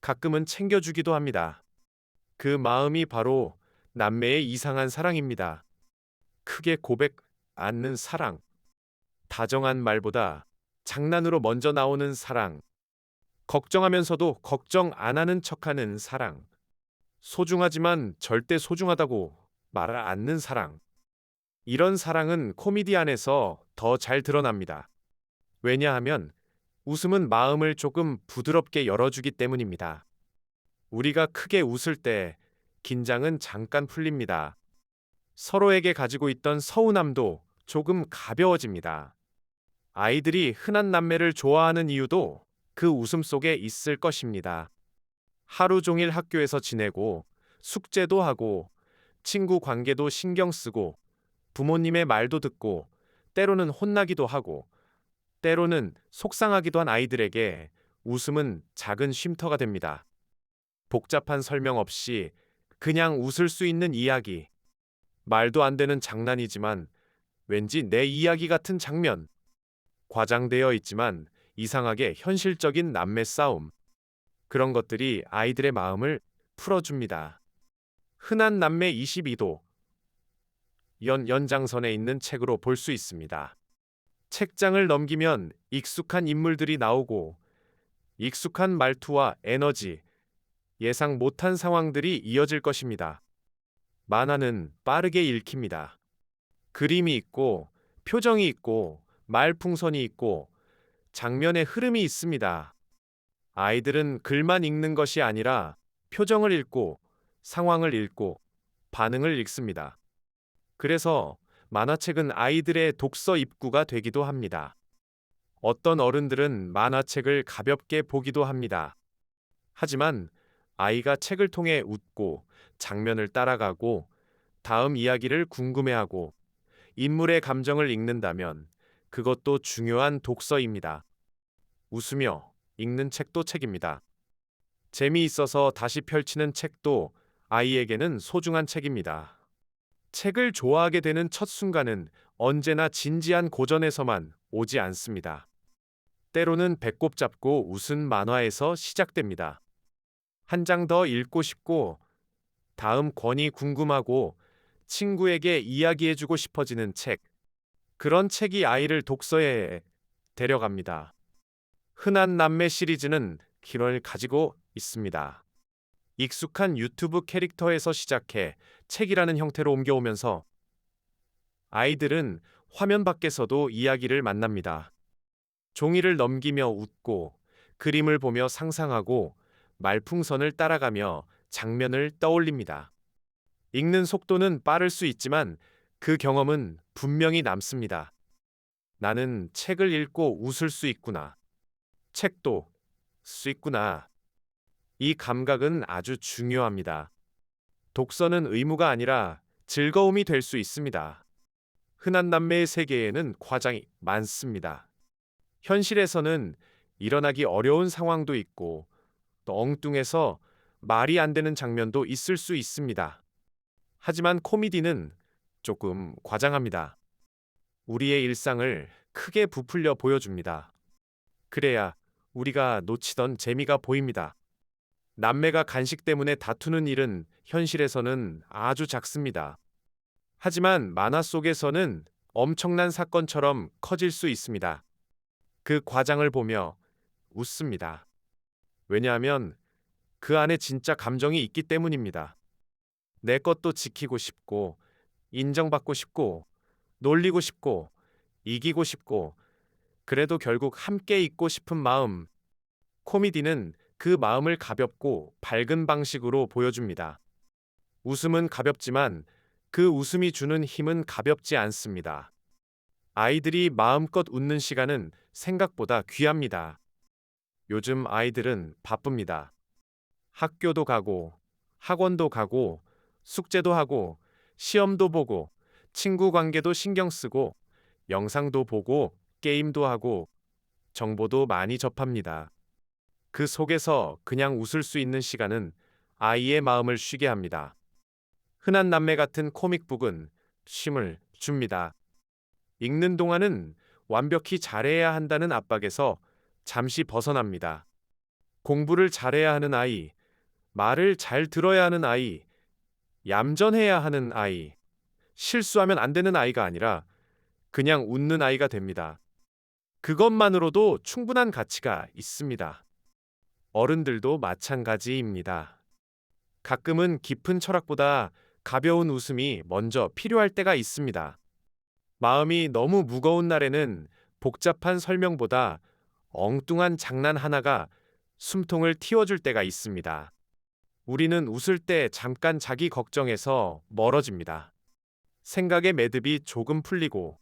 가끔은 챙겨주기도 합니다. 그 마음이 바로 남매의 이상한 사랑입니다. 크게 고백 않는 사랑, 다정한 말보다 장난으로 먼저 나오는 사랑, 걱정하면서도 걱정 안 하는 척하는 사랑, 소중하지만 절대 소중하다고 말을 않는 사랑. 이런 사랑은 코미디 안에서 더 잘 드러납니다. 왜냐하면 웃음은 마음을 조금 부드럽게 열어주기 때문입니다. 우리가 크게 웃을 때 긴장은 잠깐 풀립니다. 서로에게 가지고 있던 서운함도 조금 가벼워집니다. 아이들이 흔한 남매를 좋아하는 이유도 그 웃음 속에 있을 것입니다. 하루 종일 학교에서 지내고 숙제도 하고 친구 관계도 신경 쓰고 부모님의 말도 듣고 때로는 혼나기도 하고 때로는 속상하기도 한 아이들에게 웃음은 작은 쉼터가 됩니다. 복잡한 설명 없이 그냥 웃을 수 있는 이야기, 말도 안 되는 장난이지만 왠지 내 이야기 같은 장면, 과장되어 있지만 이상하게 현실적인 남매 싸움, 그런 것들이 아이들의 마음을 풀어줍니다. 흔한 남매 22도 연장선에 있는 책으로 볼 수 있습니다. 책장을 넘기면 익숙한 인물들이 나오고 익숙한 말투와 에너지, 예상 못한 상황들이 이어질 것입니다. 만화는 빠르게 읽힙니다. 그림이 있고 표정이 있고 말풍선이 있고 장면의 흐름이 있습니다. 아이들은 글만 읽는 것이 아니라 표정을 읽고 상황을 읽고 반응을 읽습니다. 그래서 만화책은 아이들의 독서 입구가 되기도 합니다. 어떤 어른들은 만화책을 가볍게 보기도 합니다. 하지만 아이가 책을 통해 웃고 장면을 따라가고 다음 이야기를 궁금해하고 인물의 감정을 읽는다면 그것도 중요한 독서입니다. 웃으며 읽는 책도 책입니다. 재미있어서 다시 펼치는 책도 아이에게는 소중한 책입니다. 책을 좋아하게 되는 첫 순간은 언제나 진지한 고전에서만 오지 않습니다. 때로는 배꼽 잡고 웃은 만화에서 시작됩니다. 한 장 더 읽고 싶고, 다음 권이 궁금하고, 친구에게 이야기해주고 싶어지는 책. 그런 책이 아이를 독서에 데려갑니다. 흔한 남매 시리즈는 길을 가지고 있습니다. 익숙한 유튜브 캐릭터에서 시작해 책이라는 형태로 옮겨오면서 아이들은 화면 밖에서도 이야기를 만납니다. 종이를 넘기며 웃고, 그림을 보며 상상하고, 말풍선을 따라가며 장면을 떠올립니다. 읽는 속도는 빠를 수 있지만 그 경험은 분명히 남습니다. 나는 책을 읽고 웃을 수 있구나. 책도 수 있구나. 이 감각은 아주 중요합니다. 독서는 의무가 아니라 즐거움이 될 수 있습니다. 흔한 남매의 세계에는 과장이 많습니다. 현실에서는 일어나기 어려운 상황도 있고 또 엉뚱해서 말이 안 되는 장면도 있을 수 있습니다. 하지만 코미디는 조금 과장합니다. 우리의 일상을 크게 부풀려 보여줍니다. 그래야 우리가 놓치던 재미가 보입니다. 남매가 간식 때문에 다투는 일은 현실에서는 아주 작습니다. 하지만 만화 속에서는 엄청난 사건처럼 커질 수 있습니다. 그 과장을 보며 웃습니다. 왜냐하면 그 안에 진짜 감정이 있기 때문입니다. 내 것도 지키고 싶고, 인정받고 싶고, 놀리고 싶고, 이기고 싶고, 그래도 결국 함께 있고 싶은 마음. 코미디는 그 마음을 가볍고 밝은 방식으로 보여줍니다. 웃음은 가볍지만 그 웃음이 주는 힘은 가볍지 않습니다. 아이들이 마음껏 웃는 시간은 생각보다 귀합니다. 요즘 아이들은 바쁩니다. 학교도 가고, 학원도 가고, 숙제도 하고, 시험도 보고, 친구 관계도 신경 쓰고, 영상도 보고, 게임도 하고, 정보도 많이 접합니다. 그 속에서 그냥 웃을 수 있는 시간은 아이의 마음을 쉬게 합니다. 흔한 남매 같은 코믹북은 쉼을 줍니다. 읽는 동안은 완벽히 잘해야 한다는 압박에서 잠시 벗어납니다. 공부를 잘해야 하는 아이, 말을 잘 들어야 하는 아이, 얌전해야 하는 아이, 실수하면 안 되는 아이가 아니라 그냥 웃는 아이가 됩니다. 그것만으로도 충분한 가치가 있습니다. 어른들도 마찬가지입니다. 가끔은 깊은 철학보다 가벼운 웃음이 먼저 필요할 때가 있습니다. 마음이 너무 무거운 날에는 복잡한 설명보다 엉뚱한 장난 하나가 숨통을 틔워줄 때가 있습니다. 우리는 웃을 때 잠깐 자기 걱정에서 멀어집니다. 생각의 매듭이 조금 풀리고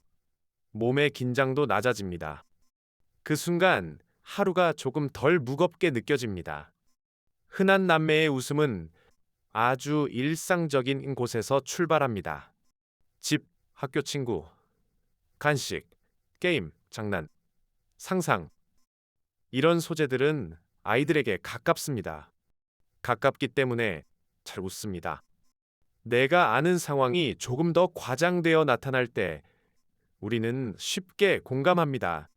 몸의 긴장도 낮아집니다. 그 순간 하루가 조금 덜 무겁게 느껴집니다. 흔한 남매의 웃음은 아주 일상적인 곳에서 출발합니다. 집, 학교 친구, 간식, 게임, 장난, 상상. 이런 소재들은 아이들에게 가깝습니다. 가깝기 때문에 잘 웃습니다. 내가 아는 상황이 조금 더 과장되어 나타날 때 우리는 쉽게 공감합니다.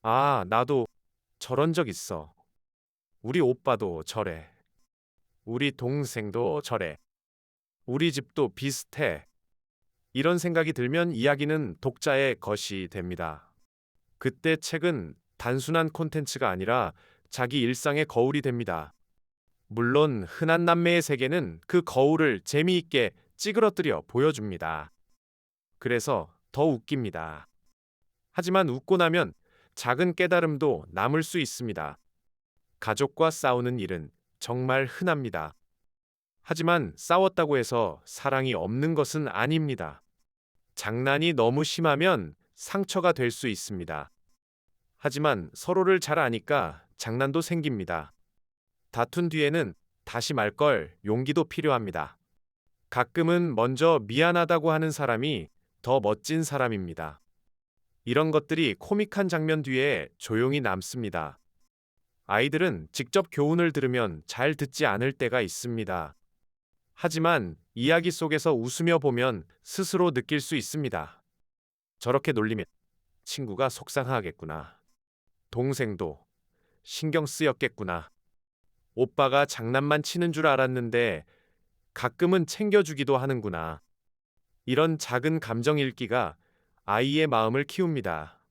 아, 나도 저런 적 있어. 우리 오빠도 저래. 우리 동생도 저래. 우리 집도 비슷해. 이런 생각이 들면 이야기는 독자의 것이 됩니다. 그때 책은 단순한 콘텐츠가 아니라 자기 일상의 거울이 됩니다. 물론 흔한 남매의 세계는 그 거울을 재미있게 찌그러뜨려 보여줍니다. 그래서 더 웃깁니다. 하지만 웃고 나면 작은 깨달음도 남을 수 있습니다. 가족과 싸우는 일은 정말 흔합니다. 하지만 싸웠다고 해서 사랑이 없는 것은 아닙니다. 장난이 너무 심하면 상처가 될 수 있습니다. 하지만 서로를 잘 아니까 장난도 생깁니다. 다툰 뒤에는 다시 말 걸 용기도 필요합니다. 가끔은 먼저 미안하다고 하는 사람이 더 멋진 사람입니다. 이런 것들이 코믹한 장면 뒤에 조용히 남습니다. 아이들은 직접 교훈을 들으면 잘 듣지 않을 때가 있습니다. 하지만 이야기 속에서 웃으며 보면 스스로 느낄 수 있습니다. 저렇게 놀리면 친구가 속상하겠구나. 동생도 신경 쓰였겠구나. 오빠가 장난만 치는 줄 알았는데 가끔은 챙겨주기도 하는구나. 이런 작은 감정 읽기가 아이의 마음을 키웁니다.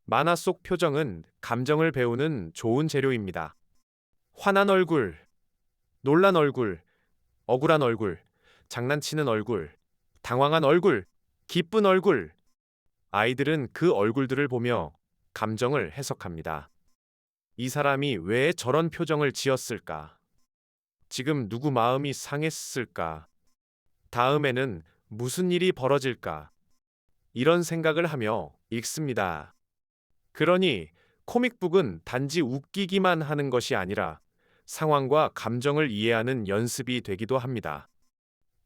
만화 속 표정은 감정을 배우는 좋은 재료입니다. 화난 얼굴, 놀란 얼굴, 억울한 얼굴, 장난치는 얼굴, 당황한 얼굴, 기쁜 얼굴. 아이들은 그 얼굴들을 보며 감정을 해석합니다. 이 사람이 왜 저런 표정을 지었을까? 지금 누구 마음이 상했을까? 다음에는 무슨 일이 벌어질까? 이런 생각을 하며 읽습니다. 그러니 코믹북은 단지 웃기기만 하는 것이 아니라 상황과 감정을 이해하는 연습이 되기도 합니다.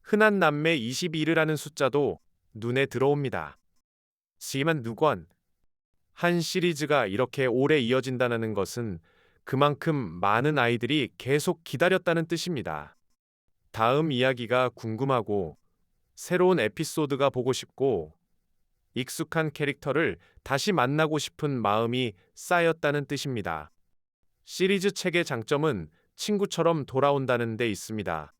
흔한 남매 22라는 숫자도 눈에 들어옵니다. 하지만 누건 한 시리즈가 이렇게 오래 이어진다는 것은 그만큼 많은 아이들이 계속 기다렸다는 뜻입니다. 다음 이야기가 궁금하고 새로운 에피소드가 보고 싶고 익숙한 캐릭터를 다시 만나고 싶은 마음이 쌓였다는 뜻입니다. 시리즈 책의 장점은 친구처럼 돌아온다는 데 있습니다.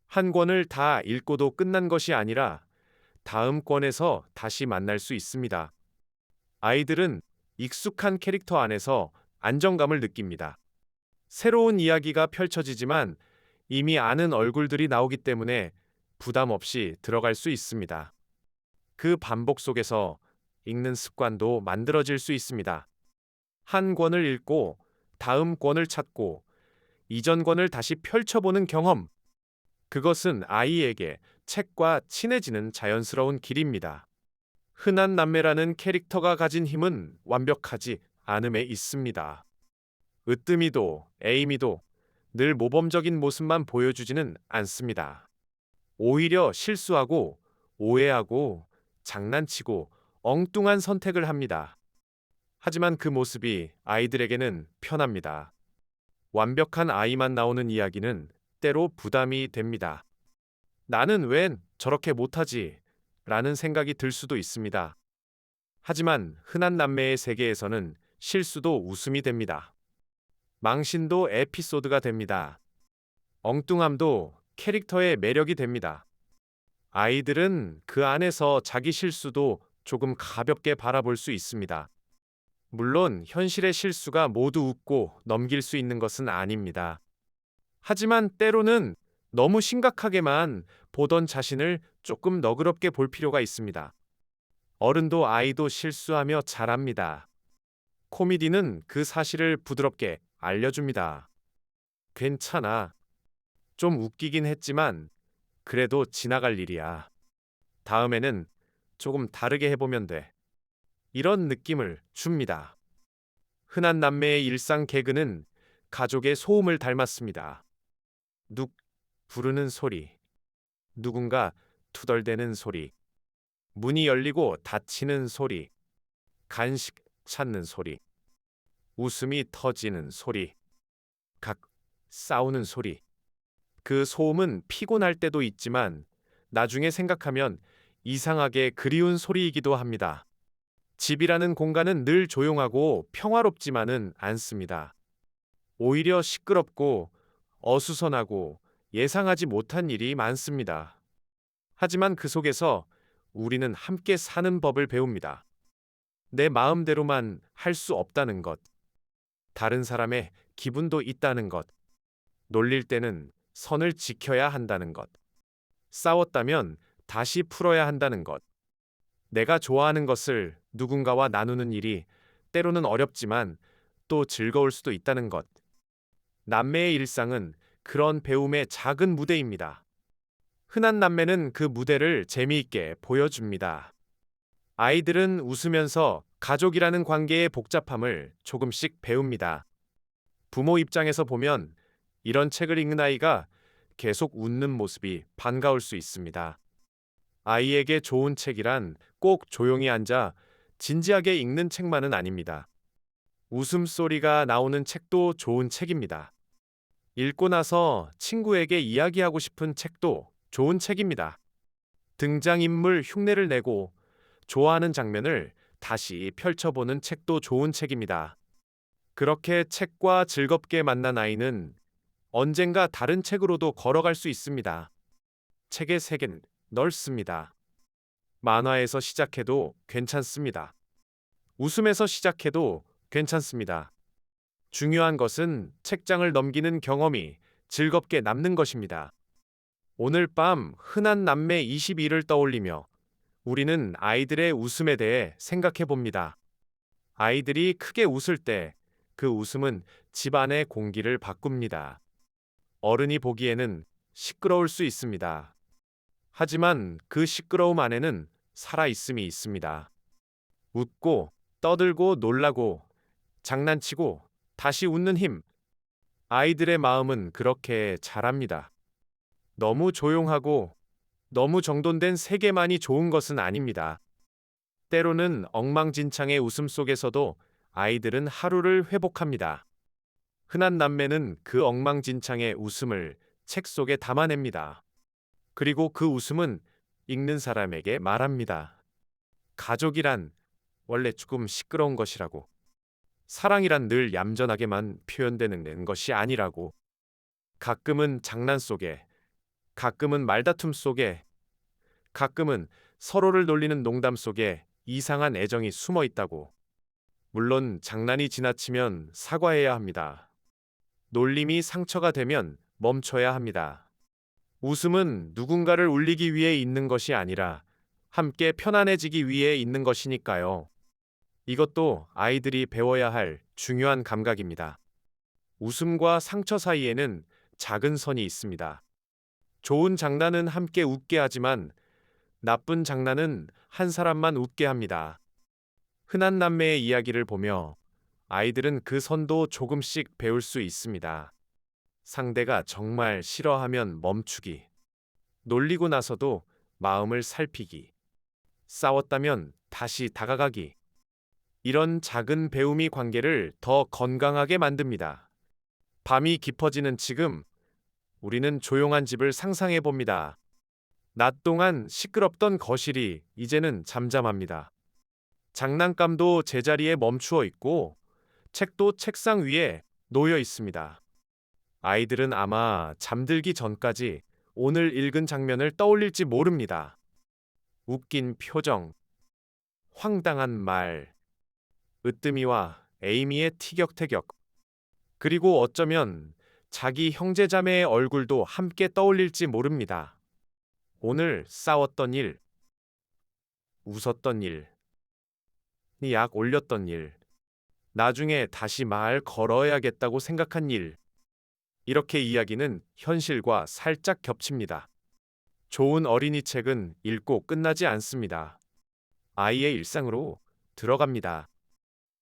한 권을 다 읽고도 끝난 것이 아니라 다음 권에서 다시 만날 수 있습니다. 아이들은 익숙한 캐릭터 안에서 안정감을 느낍니다. 새로운 이야기가 펼쳐지지만 이미 아는 얼굴들이 나오기 때문에 부담 없이 들어갈 수 있습니다. 그 반복 속에서 읽는 습관도 만들어질 수 있습니다. 한 권을 읽고 다음 권을 찾고 이전 권을 다시 펼쳐보는 경험. 그것은 아이에게 책과 친해지는 자연스러운 길입니다. 흔한 남매라는 캐릭터가 가진 힘은 완벽하지 않음에 있습니다. 으뜸이도 에이미도 늘 모범적인 모습만 보여주지는 않습니다. 오히려 실수하고 오해하고 장난치고 엉뚱한 선택을 합니다. 하지만 그 모습이 아이들에게는 편합니다. 완벽한 아이만 나오는 이야기는 때로 부담이 됩니다. 나는 웬 저렇게 못하지? 라는 생각이 들 수도 있습니다. 하지만 흔한 남매의 세계에서는 실수도 웃음이 됩니다. 망신도 에피소드가 됩니다. 엉뚱함도 캐릭터의 매력이 됩니다. 아이들은 그 안에서 자기 실수도 조금 가볍게 바라볼 수 있습니다. 물론 현실의 실수가 모두 웃고 넘길 수 있는 것은 아닙니다. 하지만 때로는 너무 심각하게만 보던 자신을 조금 너그럽게 볼 필요가 있습니다. 어른도 아이도 실수하며 자랍니다. 코미디는 그 사실을 부드럽게 알려줍니다. 괜찮아. 좀 웃기긴 했지만 그래도 지나갈 일이야. 다음에는 조금 다르게 해보면 돼. 이런 느낌을 줍니다. 흔한 남매의 일상 개그는 가족의 소음을 닮았습니다. 눅 부르는 소리, 누군가 투덜대는 소리, 문이 열리고 닫히는 소리, 간식 찾는 소리, 웃음이 터지는 소리, 각 싸우는 소리. 그 소음은 피곤할 때도 있지만 나중에 생각하면 이상하게 그리운 소리이기도 합니다. 집이라는 공간은 늘 조용하고 평화롭지만은 않습니다. 오히려 시끄럽고 어수선하고 예상하지 못한 일이 많습니다. 하지만 그 속에서 우리는 함께 사는 법을 배웁니다. 내 마음대로만 할 수 없다는 것, 다른 사람의 기분도 있다는 것, 놀릴 때는 선을 지켜야 한다는 것, 싸웠다면 다시 풀어야 한다는 것, 내가 좋아하는 것을 누군가와 나누는 일이 때로는 어렵지만 또 즐거울 수도 있다는 것. 남매의 일상은 그런 배움의 작은 무대입니다. 흔한 남매는 그 무대를 재미있게 보여줍니다. 아이들은 웃으면서 가족이라는 관계의 복잡함을 조금씩 배웁니다. 부모 입장에서 보면 이런 책을 읽는 아이가 계속 웃는 모습이 반가울 수 있습니다. 아이에게 좋은 책이란 꼭 조용히 앉아 진지하게 읽는 책만은 아닙니다. 웃음소리가 나오는 책도 좋은 책입니다. 읽고 나서 친구에게 이야기하고 싶은 책도 좋은 책입니다. 등장인물 흉내를 내고 좋아하는 장면을 다시 펼쳐보는 책도 좋은 책입니다. 그렇게 책과 즐겁게 만난 아이는 언젠가 다른 책으로도 걸어갈 수 있습니다. 책의 세계는 넓습니다. 만화에서 시작해도 괜찮습니다. 웃음에서 시작해도 괜찮습니다. 중요한 것은 책장을 넘기는 경험이 즐겁게 남는 것입니다. 오늘 밤 흔한 남매 22를 떠올리며 우리는 아이들의 웃음에 대해 생각해 봅니다. 아이들이 크게 웃을 때 그 웃음은 집안의 공기를 바꿉니다. 어른이 보기에는 시끄러울 수 있습니다. 하지만 그 시끄러움 안에는 살아 있음이 있습니다. 웃고, 떠들고, 놀라고, 장난치고, 다시 웃는 힘. 아이들의 마음은 그렇게 자랍니다. 너무 조용하고, 너무 정돈된 세계만이 좋은 것은 아닙니다. 때로는 엉망진창의 웃음 속에서도 아이들은 하루를 회복합니다. 흔한 남매는 그 엉망진창의 웃음을 책 속에 담아냅니다. 그리고 그 웃음은 읽는 사람에게 말합니다. 가족이란 원래 조금 시끄러운 것이라고. 사랑이란 늘 얌전하게만 표현되는 것이 아니라고. 가끔은 장난 속에, 가끔은 말다툼 속에, 가끔은 서로를 놀리는 농담 속에 이상한 애정이 숨어 있다고. 물론 장난이 지나치면 사과해야 합니다. 놀림이 상처가 되면 멈춰야 합니다. 웃음은 누군가를 울리기 위해 있는 것이 아니라 함께 편안해지기 위해 있는 것이니까요. 이것도 아이들이 배워야 할 중요한 감각입니다. 웃음과 상처 사이에는 작은 선이 있습니다. 좋은 장난은 함께 웃게 하지만 나쁜 장난은 한 사람만 웃게 합니다. 흔한 남매의 이야기를 보며 아이들은 그 선도 조금씩 배울 수 있습니다. 상대가 정말 싫어하면 멈추기. 놀리고 나서도 마음을 살피기. 싸웠다면 다시 다가가기. 이런 작은 배움이 관계를 더 건강하게 만듭니다. 밤이 깊어지는 지금 우리는 조용한 집을 상상해 봅니다. 낮 동안 시끄럽던 거실이 이제는 잠잠합니다. 장난감도 제자리에 멈추어 있고 책도 책상 위에 놓여 있습니다. 아이들은 아마 잠들기 전까지 오늘 읽은 장면을 떠올릴지 모릅니다. 웃긴 표정, 황당한 말, 으뜸이와 에이미의 티격태격, 그리고 어쩌면 자기 형제자매의 얼굴도 함께 떠올릴지 모릅니다. 오늘 싸웠던 일, 웃었던 일, 약 올렸던 일, 나중에 다시 말 걸어야겠다고 생각한 일. 이렇게 이야기는 현실과 살짝 겹칩니다. 좋은 어린이 책은 읽고 끝나지 않습니다. 아이의 일상으로 들어갑니다.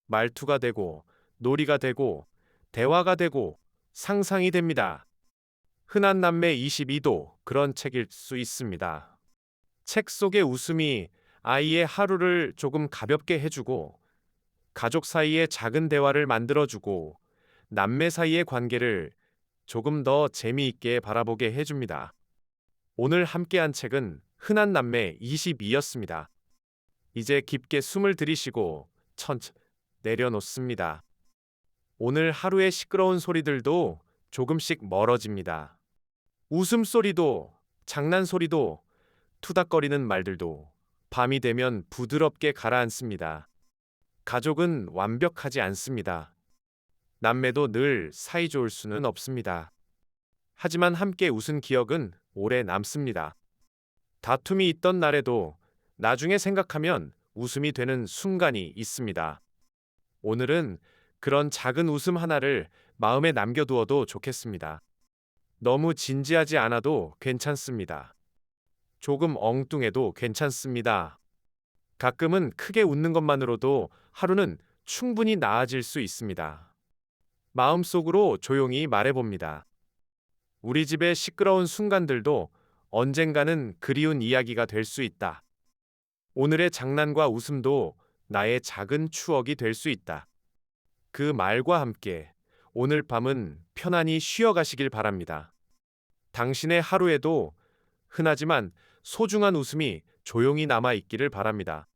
말투가 되고, 놀이가 되고, 대화가 되고, 상상이 됩니다. 흔한 남매 22도 그런 책일 수 있습니다. 책 속의 웃음이 아이의 하루를 조금 가볍게 해주고, 가족 사이의 작은 대화를 만들어주고, 남매 사이의 관계를 조금 더 재미있게 바라보게 해줍니다. 오늘 함께한 책은 흔한 남매 22였습니다. 이제 깊게 숨을 들이쉬고 천천히 내려놓습니다. 오늘 하루의 시끄러운 소리들도 조금씩 멀어집니다. 웃음소리도, 장난소리도, 투닥거리는 말들도 밤이 되면 부드럽게 가라앉습니다. 가족은 완벽하지 않습니다. 남매도 늘 사이좋을 수는 없습니다. 하지만 함께 웃은 기억은 오래 남습니다. 다툼이 있던 날에도 나중에 생각하면 웃음이 되는 순간이 있습니다. 오늘은 그런 작은 웃음 하나를 마음에 남겨두어도 좋겠습니다. 너무 진지하지 않아도 괜찮습니다. 조금 엉뚱해도 괜찮습니다. 가끔은 크게 웃는 것만으로도 하루는 충분히 나아질 수 있습니다. 마음속으로 조용히 말해봅니다. 우리 집의 시끄러운 순간들도 언젠가는 그리운 이야기가 될 수 있다. 오늘의 장난과 웃음도 나의 작은 추억이 될 수 있다. 그 말과 함께 오늘 밤은 편안히 쉬어가시길 바랍니다. 당신의 하루에도 흔하지만 소중한 웃음이 조용히 남아 있기를 바랍니다.